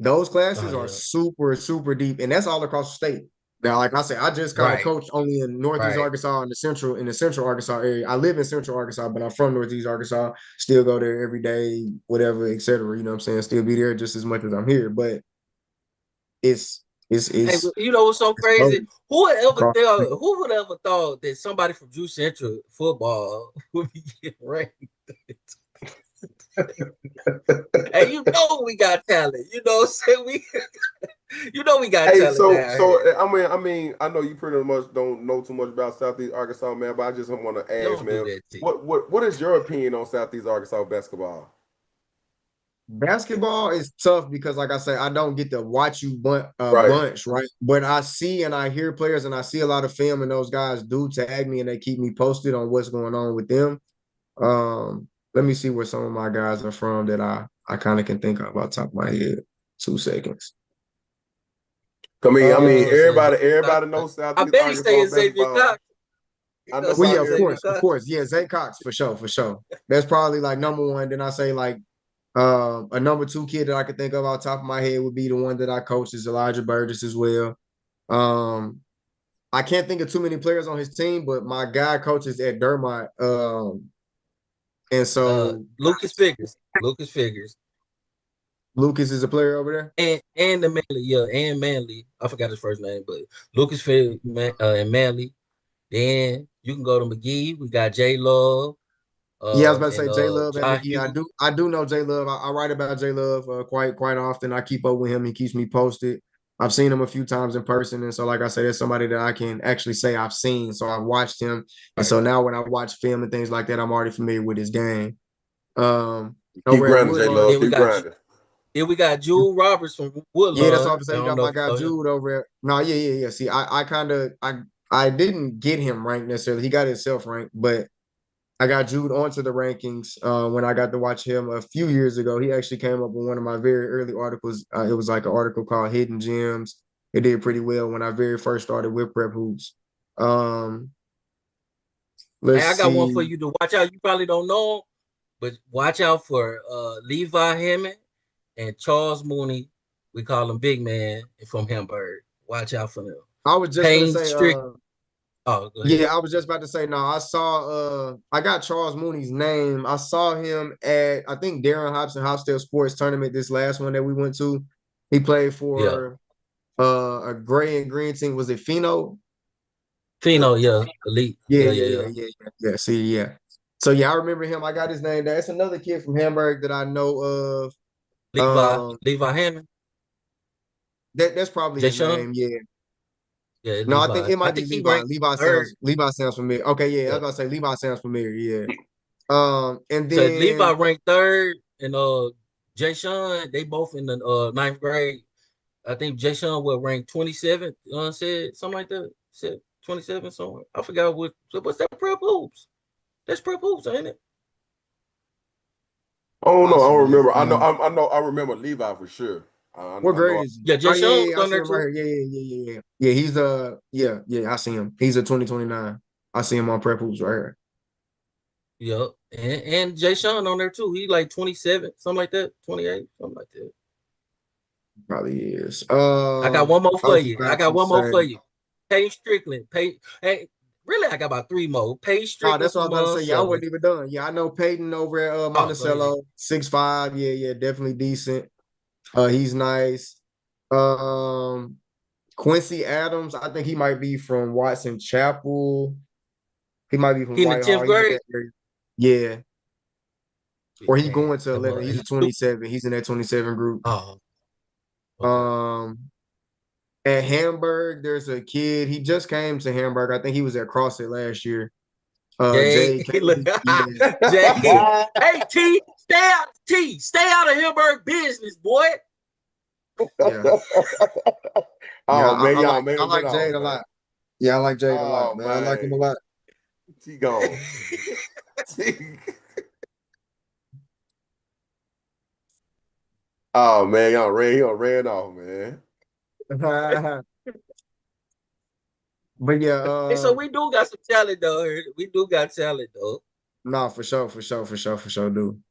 those Oh classes are yeah. super, super deep, and that's all across the state. Now, like I said, I just kind of Right. coach only in Northeast Right. Arkansas and the central Arkansas area. I live in central Arkansas, but I'm from Northeast Arkansas. Still go there every day, whatever, etc. You know what I'm saying? Still be there just as much as I'm here. But it's it's Hey, it's you know what's so it's crazy? loaded across the state. Who would ever thought that somebody from Drew Central football would be getting ranked? Hey, you know we got talent. You know what I'm saying? We got Hey, talent so down so here. I know you pretty much don't know too much about Southeast Arkansas, man, but I just want to They ask, don't do man, that to you. what is your opinion on Southeast Arkansas basketball? Basketball is tough because, like I say, I don't get to watch you Right. bunch, right? But I see and I hear players and I see a lot of film, and those guys do tag me and they keep me posted on what's going on with them. Let me see where some of my guys are from that I kind of can think of off the top of my head. 2 seconds. I mean, Xavier everybody Cox. knows I Southeast bet he's Arkansas saying Xavier basketball. Cox. I know Well, yeah, about of Cox. course. Yeah, Zay Cox for sure. That's probably like number one. Then I say like a number 2 kid that I could think of off the top of my head would be the one that I coach is Elijah Burgess as well. I can't think of too many players on his team, but my guy coaches at Dermot. And so Lucas Figures. Lucas is a player over there. And the Manley, and Manley. I forgot his first name, but Lucas Figures and Manley. Then you can go to McGee. We got J Love. Yeah, I was about to And say J Love at John McGee. Hughes. I do know J Love. I write about J Love quite often. I keep up with him. He keeps me posted. I've seen him a few times in person, and so like I said, there's somebody that I can actually say I've seen. So I've watched him, and so now when I watch film and things like that, I'm already familiar with his game. Keep Over at grinding, J Woodlawn, Love. Keep grinding. We got Jude Roberts from yeah, that's what Woodlawn. I'm saying. You got my guy Jude over at. No, yeah. See, I didn't get him ranked necessarily. He got himself ranked, but I got Jude onto the rankings when I got to watch him a few years ago. He actually came up with one of my very early articles. It was like an article called Hidden Gems. It did pretty well when I very first started with Prep Hoops. Let's I got one for see. you to watch out. You probably don't know him, but watch out for Levi Hammond and Charles Mooney. We call him Big Man from Hamburg. Watch out for them. I was just gonna Payne say, Strick. Oh, go ahead. yeah, I was just about to say, no, I saw I got Charles Mooney's name. I saw him at I think Darren Hopson Sports tournament, this last one that we went to. He played for a gray and green team. Was it Fino? Fino, elite. Yeah. See, yeah. So yeah, I remember him. I got his name there. It's another kid from Hamburg that I know of. Levi Hammond. That's probably Jay his Sean? name. Yeah. Yeah, No, I think Levi. it I might be think he Levi. ranked third. Levi sounds familiar. Okay, yeah, I was Yeah. about to say Levi sounds familiar. Yeah. And So Levi then ranked third, and Jay Sean, they both in the ninth grade. I think Jay Sean will rank 27th. Said something like that. Said 27 somewhere. I forgot what's that prep hoops. That's prep hoops, ain't it? Oh no, I don't possibly. remember. I remember Levi for sure. What I grade know. is he? Yeah, Jay Oh Sean was I on see there him right too. here. Yeah. He's I see him. He's a 2029. I see him on Prep Hoops right here. Yeah, and Jay Sean on there too. He like 27, something like that, 28, something like that. Probably is. I got one more I for was you. about to say. Payne Strickland. Hey, really, I got about 3 more. Payne Oh, Strickland that's what I from was about to say. Yeah, I Monticello. wasn't even done. Yeah, I know Peyton over at Oh, go ahead. Monticello, 6'5". Yeah, definitely decent. He's nice. Quincy Adams, I think he might be from Watson Chapel. He might be from He in the Whitehall. 10th He's in grade. that area. Yeah. Or he's Man, going to 11. He's a 27. He's in that 27 group. Oh, okay. At Hamburg, there's a kid. He just came to Hamburg. I think he was at CrossFit last year. Jay, Jay Kennedy. Yeah. Jay. Hey, stay out of Hamburg business, boy. Yeah. Oh man, y'all I man, like Jade a lot. Yeah, I like Jade a lot, man. I like him a lot. He gone. Oh man, he ran off, man. But yeah, Hey, so we do got some talent though. We do got talent though. no, for sure, dude.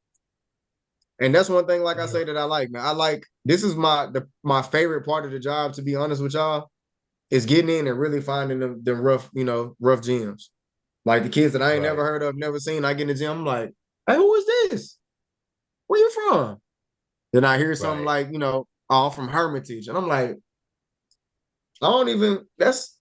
And that's one thing, like I say, that I like, man. I like this is my favorite part of the job, to be honest with y'all, is getting in and really finding them rough gems. Like the kids that I ain't never heard of, never seen. I get in the gym, I'm like, hey, who is this? Where you from? Then I hear something like, I'm from Hermitage. And I'm like, I don't even, that's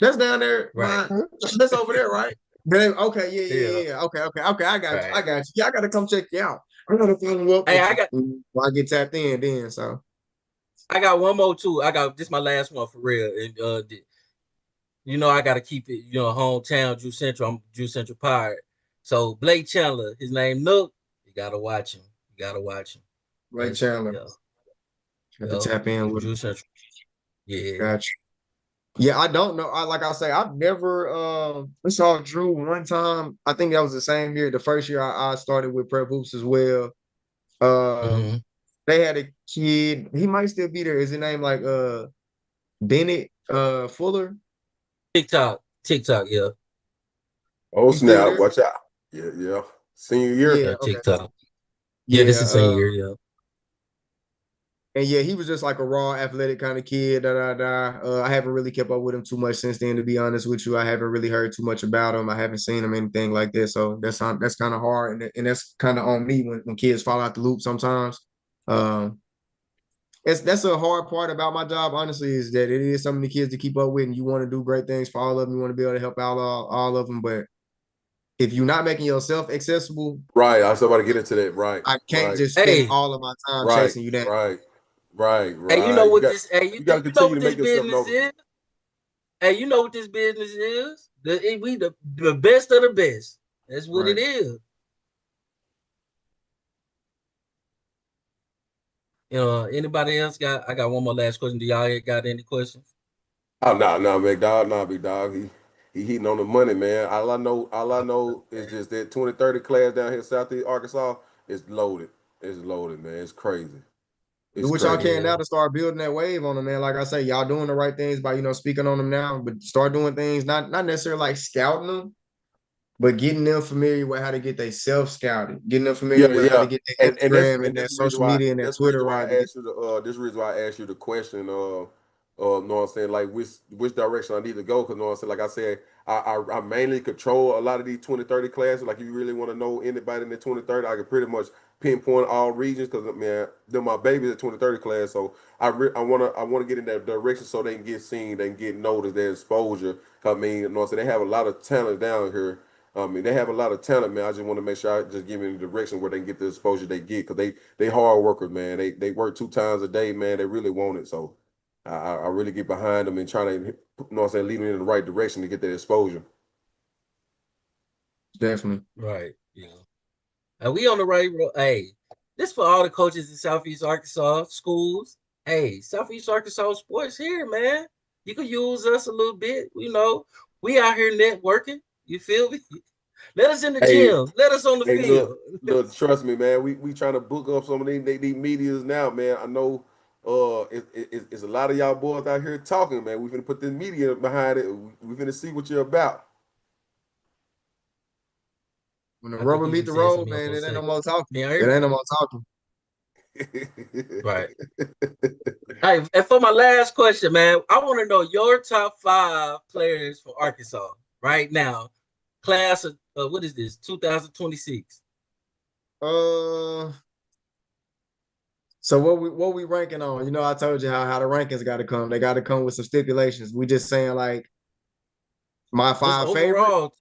down there. Right. That's over there, right? Then, okay, yeah. Okay. I got you. Yeah, I gotta come check you out. I gotta follow up with you. I get tapped in then. So I got one more too. This my last one for real. And I gotta keep it, hometown Drew Central. I'm Drew Central Pirate. So Blake Chandler, his name Nook. You gotta watch him. Blake Chandler. Have to tap in with Drew Central. Yeah. Gotcha. Yeah, I don't know. Like I say, I've never saw Drew one time. I think that was the same year, the first year I started with Prep Hoops as well. That they had a kid. He might still be there. Is his name like Bennett Fuller? TikTok, yeah. Oh He still snap! there? Watch out. Yeah, yeah. Senior year. Yeah, okay. TikTok. Yeah, this Yeah, is senior year, yeah. and yeah, he was just like a raw, athletic kind of kid. I haven't really kept up with him too much since then, to be honest with you. I haven't really heard too much about him. I haven't seen him anything like this, so that's kind of hard, and that's kind of on me when kids fall out the loop sometimes. Um, that's a hard part about my job, honestly, is that it is so many kids to keep up with, and you want to do great things for all of them. You want to be able to help out all of them, but if you're not making yourself accessible, Right. I was about to get into that. Right. I can't Right. just spend Hey, all of my time Right. chasing you down. Right. Right. hey, you know Right. what this? Hey, You you got to know continue what to this make yourself business noticeable. is? Hey, you know what this business is? We the best of the best. That's what Right. it is. Anybody else got? I got one more last question. Do y'all got any questions? Oh no, big dog, no, big dog. He hitting on the money, man. All I know is just that 2030 class down here, Southeast Arkansas, is loaded. It's loaded, man. It's crazy. Do It's what y'all crazy. can Yeah, now to start building that wave on them, man. Like I say, y'all doing the right things by speaking on them now, but start doing things not necessarily like scouting them, but getting them familiar with how to get they self scouted, getting them familiar Yeah, with how yeah, to get their Instagram and and their that's the reason social why media and their that's the reason Twitter why right. I asked you the this is the reason why I asked you the question. Know what I'm saying, like which direction I need to go, because know what I'm saying, like I said, I mainly control a lot of these 2030 classes. Like if you really want to know anybody in the 2030, I can pretty much pinpoint all regions, because man, they're my babies at 2030 class. So I wanna get in that direction so they can get seen, they can get noticed, their exposure. 'Cause, I mean, you know what I'm saying, they have a lot of talent down here. I mean, they have a lot of talent, man. I just want to make sure I just give them the direction where they can get the exposure they get, because they hard workers, man. They work 2 times a day, man. They really want it. So I really get behind them and trying to, you know what I'm saying, lead them in the right direction to get that exposure. Definitely. right. Yeah. And we on the right road. Hey, this for all the coaches in Southeast Arkansas schools. Hey, Southeast Arkansas sports here, man. You can use us a little bit. We out here networking. You feel me? Let us in the Hey, gym. Let us on the hey, field. look, trust me, man. We trying to book up some of these medias now, man. I know it's a lot of y'all boys out here talking, man. We finna put this media behind it. We finna see what you're about. When the I think rubber he meet just the said road, something else man, on it ain't no second. more talking. Can you It hear me? ain't no more talking. Right. Hey, and for my last question, man, I want to know your top 5 players for Arkansas right now. Class of what is this? 2026. Uh, so what we ranking on? I told you how the rankings got to come. They got to come with some stipulations. We just saying like my Just 5 favorite. overall,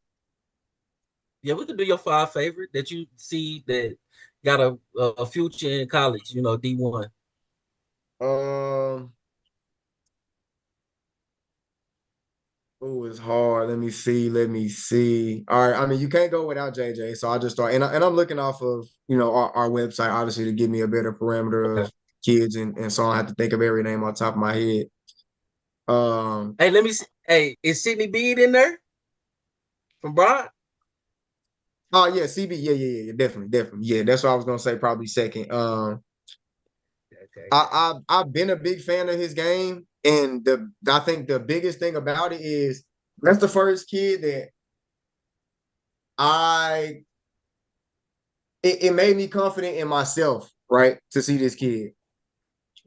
yeah, we could do your 5 favorite that you see that got a future in college. D1. Um, oh, it's hard. Let me see. Let me see. All right. I mean, you can't go without JJ. So I just start, and I'm looking off of our website, obviously, to give me a better parameter Okay. of kids, and so I have to think of every name on top of my head. Hey, let me see. Hey, is Sydney Bede in there from Broad? Oh yeah, CB. Yeah. Definitely. Yeah, that's what I was gonna say. Probably second. Okay. I've been a big fan of his game, and I think the biggest thing about it is that's the first kid that I it made me confident in myself, right? To see this kid,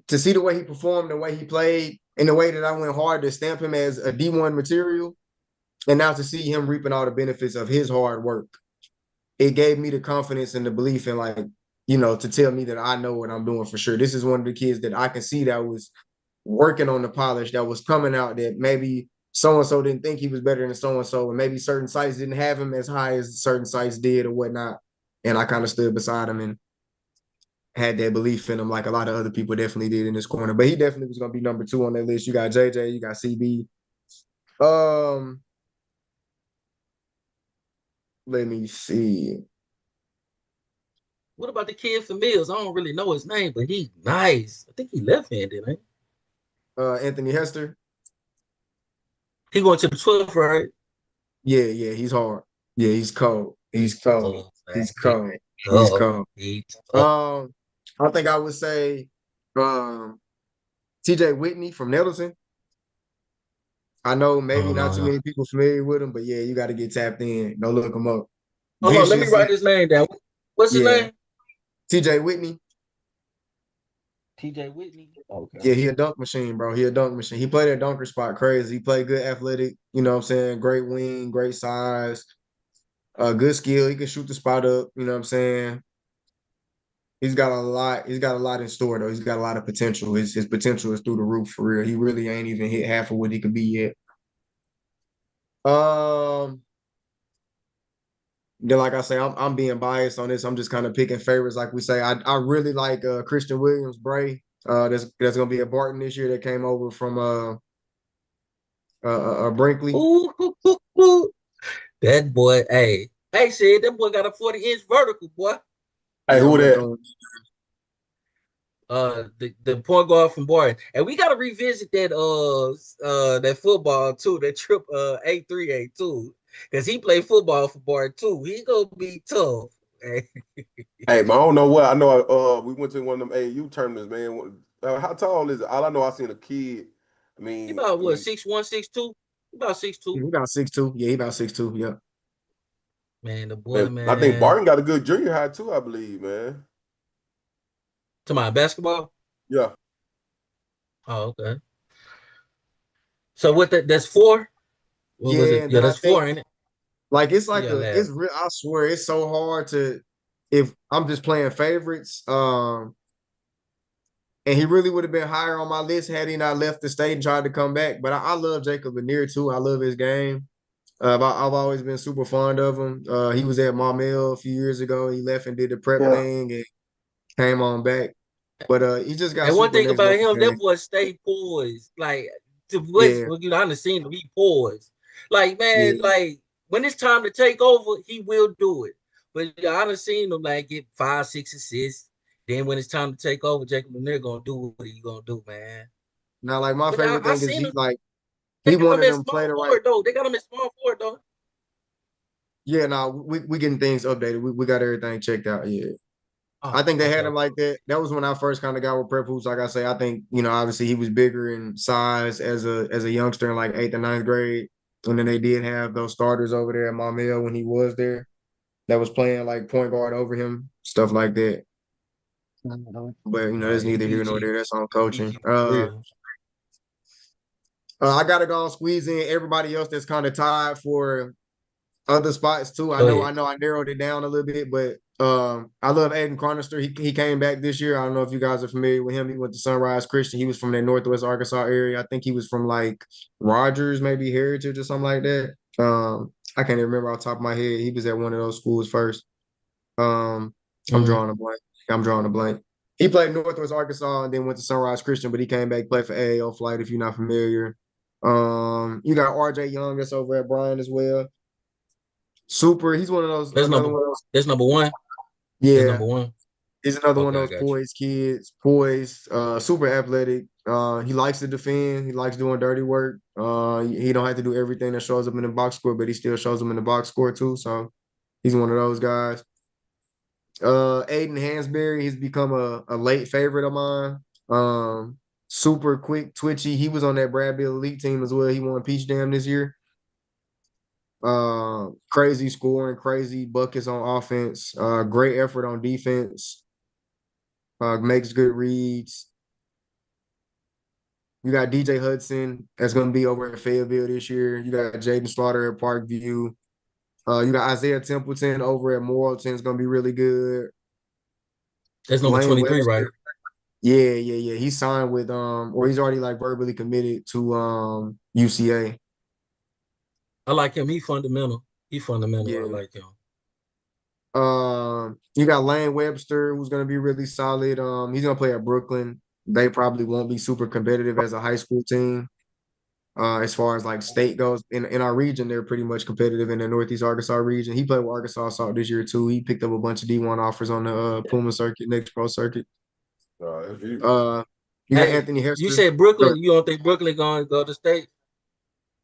to see the way he performed, the way he played, and the way that I went hard to stamp him as a D1 material, and now to see him reaping all the benefits of his hard work. It gave me the confidence and the belief in to tell me that I know what I'm doing for sure. This is one of the kids that I can see that was working on the polish, that was coming out, that maybe so-and-so didn't think he was better than so-and-so, and maybe certain sites didn't have him as high as certain sites did or whatnot. And I kind of stood beside him and had that belief in him like a lot of other people definitely did in this corner. But he definitely was going to be number 2 on that list. You got JJ, you got CB. Um, Let me see. What about the kid from Mills? I don't really know his name, but he's nice. I think he left-handed, ain't Anthony Hester. he? Going to the 12th, right? Yeah, he's hard. Yeah, he's cold. He's cold. Oh, man. He's cold. He's Oh, cold. he tough. Um, I think I would say TJ Whitney from Nettleton. I know maybe Oh not too no. many people familiar with him, but yeah, you got to get tapped in. Go look him up. Hold on, let me Vicious, write his name down. What's his yeah. name? TJ Whitney. TJ Whitney. Okay. Yeah, he a dunk machine, bro. He a dunk machine. He played that dunker spot crazy. He played good athletic, you know what I'm saying? Great wing, great size, good skill. He can shoot the spot up, you know what I'm saying? He's got a lot in store though. He's got a lot of potential. His potential is through the roof for real. He really ain't even hit half of what he could be yet. Um Then, like I say, I'm being biased on this. I'm just kind of picking favorites, like we say. I really like Christian Williams Bray. That's gonna be a Barton this year that came over from Brinkley. Ooh, that boy, hey, shit, that boy got a 40-inch vertical, boy. Hey, Yeah, I'm who gonna that? go. The point guard from Barton, and we gotta revisit that football too, that trip 8-3-8-2, because he played football for Barton too. He gonna be tough. Hey. Hey, man, I don't know what. I know we went to one of them AAU tournaments, man. How tall is it? All I know, I seen a kid. I He mean, about I what, mean, 6'1", 6'2"? About 6'2". He about 6'2". Yeah, he about 6'2". Yeah. Man, the boy, man, I think man. Barton got a good junior high too, I believe, man. To my basketball. Yeah. Oh, okay. So what that's four? What was Yeah, it? and Yeah, then I that's think four, ain't it? Yeah, it's last. real. I swear it's so hard to if I'm just playing favorites. And he really would have been higher on my list had he not left the state and tried to come back. But I love Jacob Lanier too. I love his game. I've always been super fond of him. He was at Maumelle a few years ago. He left and did the prep Yeah. thing and came on back. But he just got And one super thing next about level him, that game. boy stay poised. Like to what Yeah, you know, I done seen him, he poised. Like, man, yeah. like when it's time to take over, he will do it. But yeah, I done seen him like get 5, 6 assists. Then when it's time to take over, Jacob Lanier gonna do what he gonna do, man. Now, like my But favorite I thing is seen him. he They got one him of at them play small the right. forward though. They got him at small forward though. Yeah, no, we getting things updated. We got everything checked out. Yeah. I Oh, think they okay, had him okay. like that. That was when I first kind of got with prep hoops. Like I say, I think obviously he was bigger in size as a youngster in like 8th and 9th grade. And then they did have those starters over there at Maumelle when he was there that was playing like point guard over him, stuff like that. Mhm. But Nah, that's he neither here nor PG. there. That's on He coaching. PG for real. I gotta go and squeeze in everybody else that's kind of tied for other spots too. Go ahead. I know I narrowed it down a little bit, but I love Aiden Chronister. He came back this year. I don't know if you guys are familiar with him. He went to Sunrise Christian. He was from that Northwest Arkansas area. I think he was from like Rogers, maybe Heritage or something like that. I can't even remember off the top of my head. He was at one of those schools first. Um, I'm Mhm. drawing a blank. I'm drawing a blank. He played Northwest Arkansas and then went to Sunrise Christian, but he came back played for AAO Flight. If you're not familiar, you got RJ Young that's over at Bryan as well. Super. He's one of those. That's Another number. one of those. That's number one. That's Yeah, number one. he's another one Okay, of I those got you. poised kids. Poised. Super athletic. He likes to defend. He likes doing dirty work. He don't have to do everything that shows up in the box score, but he still shows up in the box score too. So he's one of those guys. Aiden Hansberry, he's become a late favorite of mine. Super quick, twitchy. He was on that Brad Bill Elite team as well. He won Peach Jam this year. Crazy scoring, crazy buckets on offense, great effort on defense, makes good reads. You got DJ Hudson that's going to be over at Fayetteville this year. You got Jaden Slaughter at Parkview. You got Isaiah Templeton over at Morrilton. It's going to be really good. That's number Lane 23, right? Webster. Yeah. He signed with or he's already like verbally committed to UCA. I like him. He fundamental. He fundamental. I Yeah. like him. You got Lane Webster, who's going to be really solid. He's going to play at Brooklyn. They probably won't be super competitive as a high school team. As far as like state goes, in our region, they're pretty much competitive in the Northeast Arkansas region. He played with Arkansas Salt this year too. He picked up a bunch of D1 offers on the Puma circuit, next pro circuit. That's you. You got Hey, Anthony you Hester. said Brooklyn. You don't think Brooklyn going to go to state?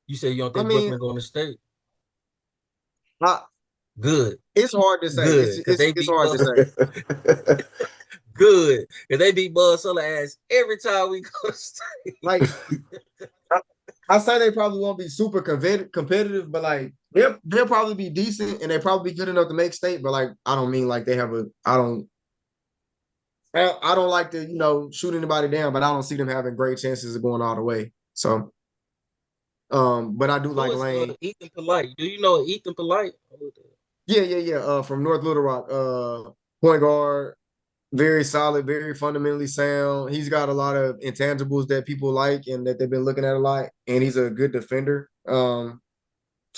You said you don't I think mean, Brooklyn going to state? I, Good, it's hard to say. good, because they It's beat hard to up. say. good. And they beat Bud Sutherland ass every time we go to state. Like, I say they probably won't be super competitive, but like they'll probably be decent and they probably be good enough to make state. But like, I don't mean like they have I don't like to, shoot anybody down, but I don't see them having great chances of going all the way. So, but I do Who like is Lane. Ethan Polite? Do you know Ethan Polite? Yeah. From North Little Rock, point guard, very solid, very fundamentally sound. He's got a lot of intangibles that people like and that they've been looking at a lot, and he's a good defender. So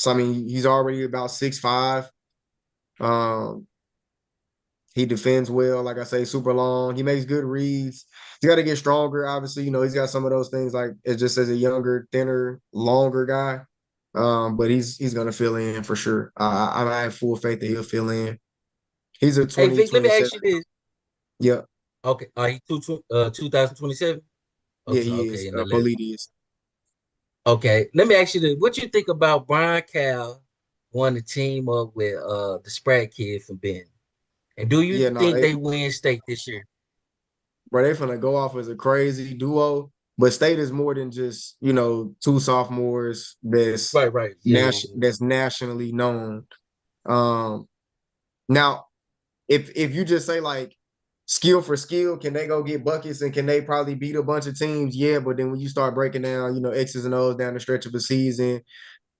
I mean, he's already about 6'5". He defends well, like I say, super long. He makes good reads. He's got to get stronger. Obviously, he's got some of those things like it just as a younger, thinner, longer guy. But he's gonna fill in for sure. I have full faith that he'll fill in. He's a Hey Vic, let me 2027. ask you this. Yeah, Okay, are he 2027? yeah, Okay, he okay, is. in the list. Politi is. Okay, let me ask you this. What you think about Brian Cal wanting to team up with the Spratt kid from Ben? And do you Yeah, no, think they win state this year? bro, they finna go off as a crazy duo. But State is more than just, two sophomores Right. Yeah. that's nationally known. Now, if you just say like skill for skill, can they go get buckets and can they probably beat a bunch of teams? Yeah, but then when you start breaking down, X's and O's down the stretch of the season,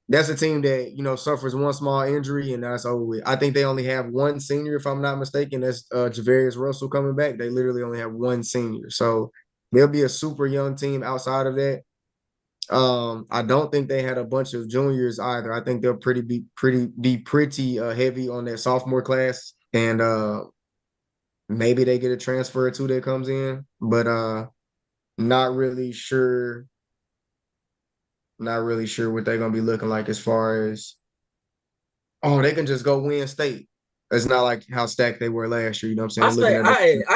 that's a team that, suffers one small injury and that's over with. I think they only have one senior, if I'm not mistaken. That's Javarius Russell coming back. They literally only have one senior. So they'll be a super young team outside of that. I don't think they had a bunch of juniors either. I think they'll be pretty heavy on that sophomore class. And maybe they get a transfer or two that comes in, but not really sure. Not really sure what they're gonna be looking like as far as they can just go win state. It's not like how stacked they were last year. You know what I'm I saying? Looking say at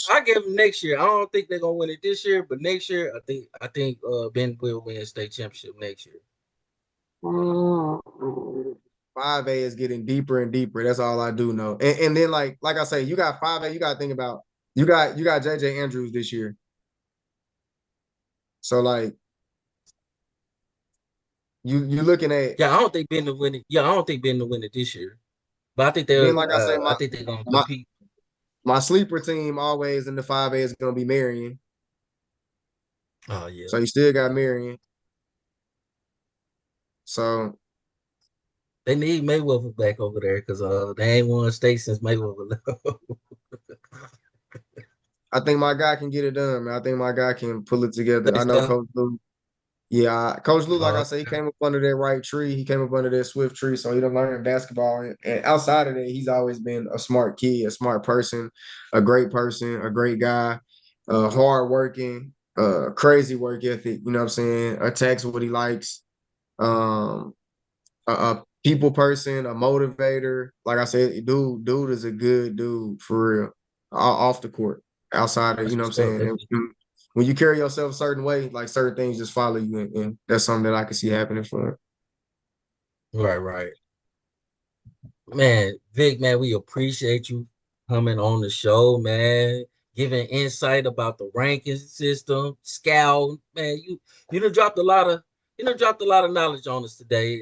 I give them next year. I don't think they're gonna win it this year, but next year I think Ben will win state championship next year. 5A is getting deeper and deeper. That's all I do know. And then like I say, you got 5A. You got to think about you got JJ Andrews this year. So like you looking at Yeah, I don't think Ben to win it. Yeah, I don't think Ben to win it this year. But I think then like I say, I think they're gonna my compete. my sleeper team always in the 5A is gonna be Marion. Oh yeah. So you still got Marion. So They need Mayweather back over there because they ain't won state since Mayweather left. I think my guy can get it done, man. I think my guy can pull it together. I Think know so? Coach Lou. Yeah, Coach Lou, like I Uh, said, he came up under that right tree. He came up under that swift tree, so he done learned basketball. And outside of that, he's always been a smart kid, a smart person, a great guy, hardworking, crazy work ethic. You know what I'm saying? Attacks what he likes. Um, a people person, a motivator. Like I said, dude is a good dude for real. Off the court, outside of, that's you know what what's I'm up. saying. And when you carry yourself a certain way, like certain things just follow you, and that's something that I can see happening for him. Right. Man, Vic, man, we appreciate you coming on the show, man, giving insight about the ranking system, scout. Man, you done dropped a lot of knowledge on us today.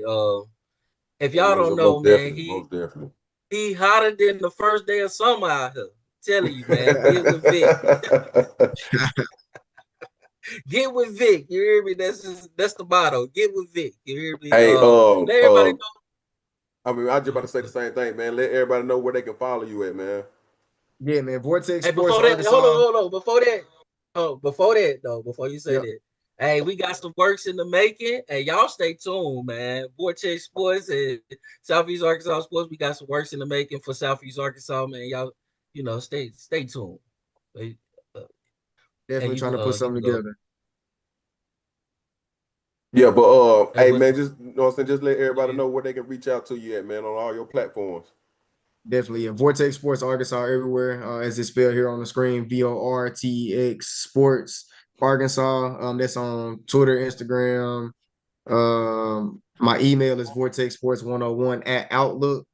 If y'all don't know, Most man, definitely, most definitely. he hotter than the first day of summer out here. Telling you, man, get with Vic. Get with Vic. You hear me? That's the motto. Get with Vic. You hear me? Hey, Let everybody know. I mean, I just about to say the same thing, man. Let everybody know where they can follow you at, man. Yeah, man. Vortex Hey, Sports before that, hold Arkansas. on. Before you say Yep. that, hey, we got some works in the making. Hey, y'all stay tuned, man. Vortex Sports and Southeast Arkansas Sports. We got some works in the making for Southeast Arkansas, man. Y'all, stay tuned. Uh, and Definitely trying to put you something can go. together. Yeah, but Hey, hey what? man, just you know what I'm saying, just let everybody Yeah. know where they can reach out to you at, man, on all your platforms. Definitely. Yeah. Vortex Sports Arkansas everywhere. As it's spelled here on the screen, VORTX Sports Arkansas. That's on Twitter, Instagram. My email is vortexsports101 at Outlook.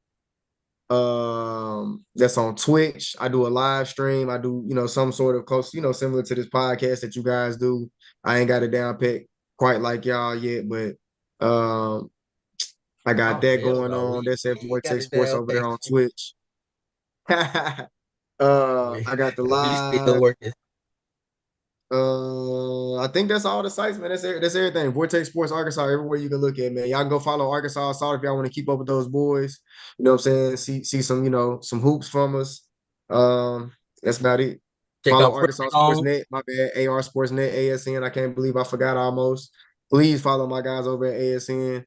that's on Twitch. I do a live stream. I do, some sort of close, similar to this podcast that you guys do. I ain't got it down pat quite like y'all yet, but I got that hell going no. on. That's at We got it VortexSports down over there pat. on Twitch. I got the We still live. working. I think that's all the sites, man. That's everything. VortexSports Arkansas, everywhere you can look at, man. Y'all can go follow Arkansas Assault if y'all want to keep up with those boys. You know what I'm saying? See some, some hoops from us. That's about it. Check Follow out Arkansas Sports Fresh. Net. My bad. AR Sports Net, ASN. I can't believe I forgot almost. Please follow my guys over at ASN.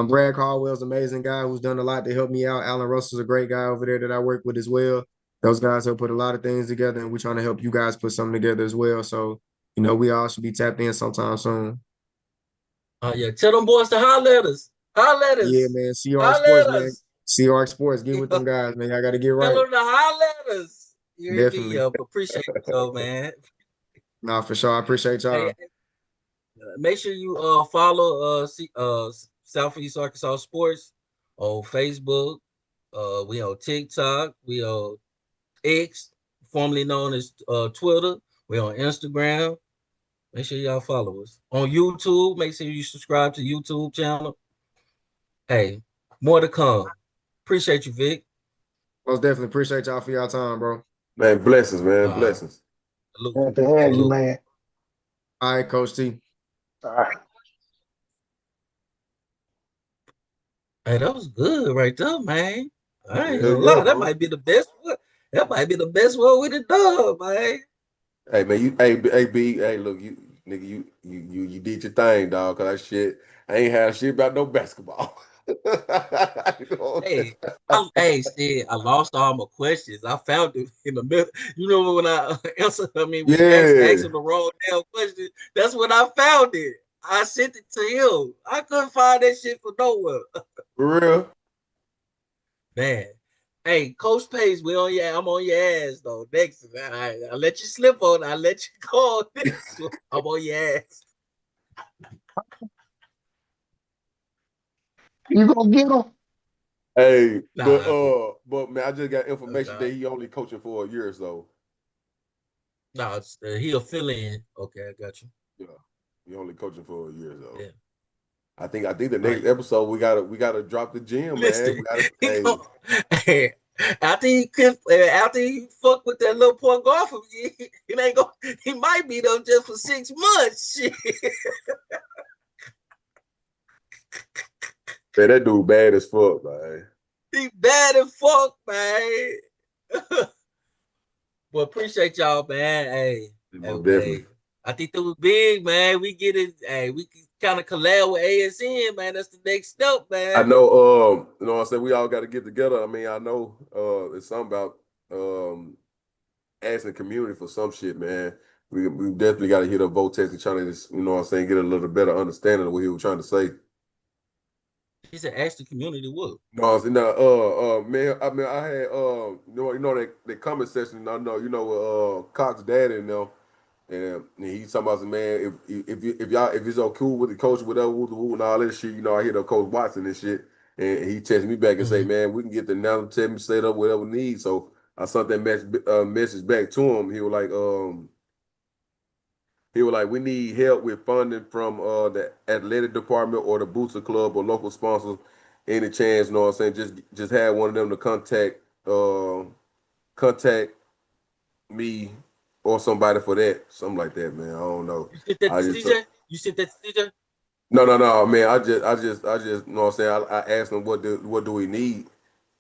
Brad Caldwell's an amazing guy who's done a lot to help me out. Alan Russell's a great guy over there that I work with as well. Those guys have put a lot of things together, and we're trying to help you guys put something together as well. So, we all should be tapped in sometime soon. Yeah, tell them boys to holler at us. Holler at Yeah, us. man. SEArkSports, Holler at man. us. SEArkSports. Get with them guys, man. Y'all got to get Tell right. them to holler at us. You hear me? Definitely. Appreciate you, so man. Nah, for sure. I appreciate y'all. Hey, make sure you follow Southeast Arkansas Sports on Facebook. We on TikTok. We on X, formerly known as Twitter. We on Instagram. Make sure y'all follow us on YouTube. Make sure you subscribe to the YouTube channel. Hey, more to come. Appreciate you, Vic. Most definitely appreciate y'all for y'all time, bro. Man, blessings, man. Blessings. Salute. Glad to have you, Salute. man. All right, Coach T. All right. Hey, that was good right there, man. I ain't Hell gonna yeah, lie. That bro. might be the best one. That might be the best one we done done, man. Hey man, hey B, hey look, you nigga, you did your thing, dog. Cause that shit, I ain't had shit about no basketball. You know what I'm Hey, saying? I lost all my questions. I found it in the middle. You know when I answered, we Yeah, asking the wrong damn question. That's when I found it. I sent it to him. I couldn't find that shit for nowhere. for real. Man. Hey, Coach Pace, I'm on your ass though. Next, I let you slip on. I let you go on this one. I'm on your ass. You gonna get them? Hey, Nah, but man, I just got information nah, that he only coaching for a year or so. nah. He'll fill in. Okay, I got you. Yeah, he only coaching for a year or so. Yeah. I think the next Right. episode we gotta drop the gym, man. Listen, We gotta hey. hey, after he fuck with that little point guard from you, he ain't go. He might be there just for 6 months. Shit. Man, that dude bad as fuck, man. He bad as fuck, man. Well, appreciate y'all, man. Hey, Most definitely. I think that was big, man. We get it. Hey, we kind of collab with ASN, man. That's the next step, I man. know, you know what I'm saying? We all got to get together. I mean, I know it's something about asking community for some shit, man. We definitely got to hit up Votex and trying to, you know what I'm saying, get a little better understanding of what he was trying to say. He said, ask the community what? No, I said, no, man, I mean, I had, you know that comment section, I know, Cox dad and them, and he's talking about, man, if it's all cool with the coach, whatever, and all that shit, I hit up Coach Watson and shit, and he texted me back and say, man, we can get the now tell me set up whatever we need. So I sent that message back to him. He was like, we need help with funding from the athletic department or the booster club or local sponsors. Any chance, you know what I'm saying? Just have one of them to contact me or somebody for that. Something like that, man. I don't know. You sent that I to just CJ? You sent that to CJ? no, man. I just, you know what I'm saying? I asked him what do we need?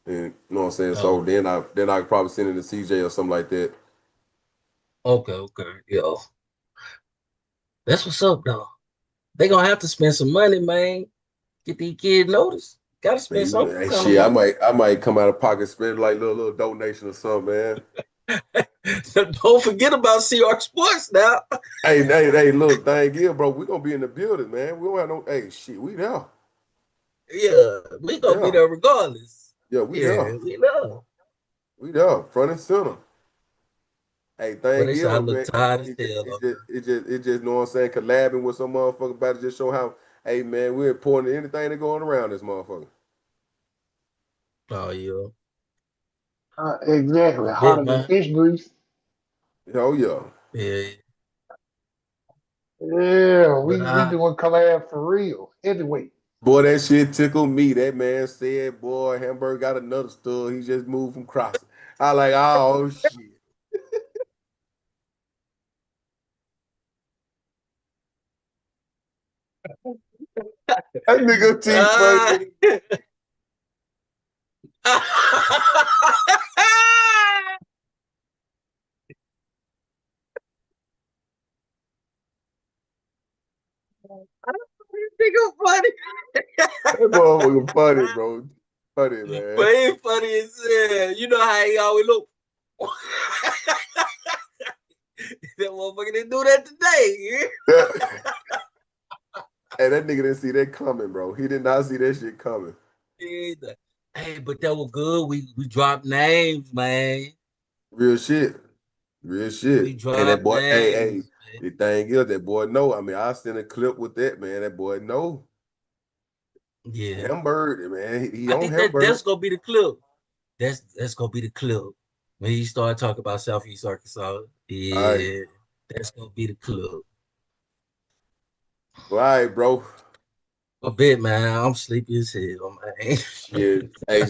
And you know what I'm saying? So Oh, then I could probably send it to CJ or something like that. okay. Yeah. That's what's up, though. They gonna have to spend some money, man. Get these kids notice. Gotta spend Man, some hey, kind of shit, I money. might come out of pocket, spend like little donation or something, man. Don't forget about SEArkSports now. Hey, look, thank you, bro. We gonna be in the building, man. We don't have no. Hey, shit, we there. Yeah, we gonna be Yeah, there regardless. yeah, we there. Yeah, we know. We there, front and center. Hey, But thank they say I you, look man. tired as It, hell it on just, it just, it just, know what I'm saying? Collabing with some motherfucker about to just show how, hey, man, we're important to anything that's going around this motherfucker. here. Oh yeah. Exactly. I bet, Hotter than man. fish grease. Oh yeah. Yeah. Yeah, But we doing collab for real. Heavyweight. Boy, that shit tickled me. That man said, boy, Hamburg got another stud. He just moved from Crossing. I like, oh shit. That nigga T Ah. funny. Nigga funny. That motherfucker funny, bro. Funny, But man. he funny as hell. You know how he always look. That motherfucker didn't do that today. Hey, that nigga didn't see that coming, bro. He did not see that shit coming. Hey, but that was good. We dropped names, man. Real shit. Real We shit. And that dropped boy, hey, names, man. the thing is, that boy know. I mean, I sent a clip with that, man. That boy know. Yeah. Hamburg, man. He I on think that's Hamburg. gonna be the clip. That's gonna be the clip. When you start talking about Southeast Arkansas. All right. Yeah, that's gonna be the clip. All right, bro. A bit, man. I'm sleepy as hell, man. Shit. Hey,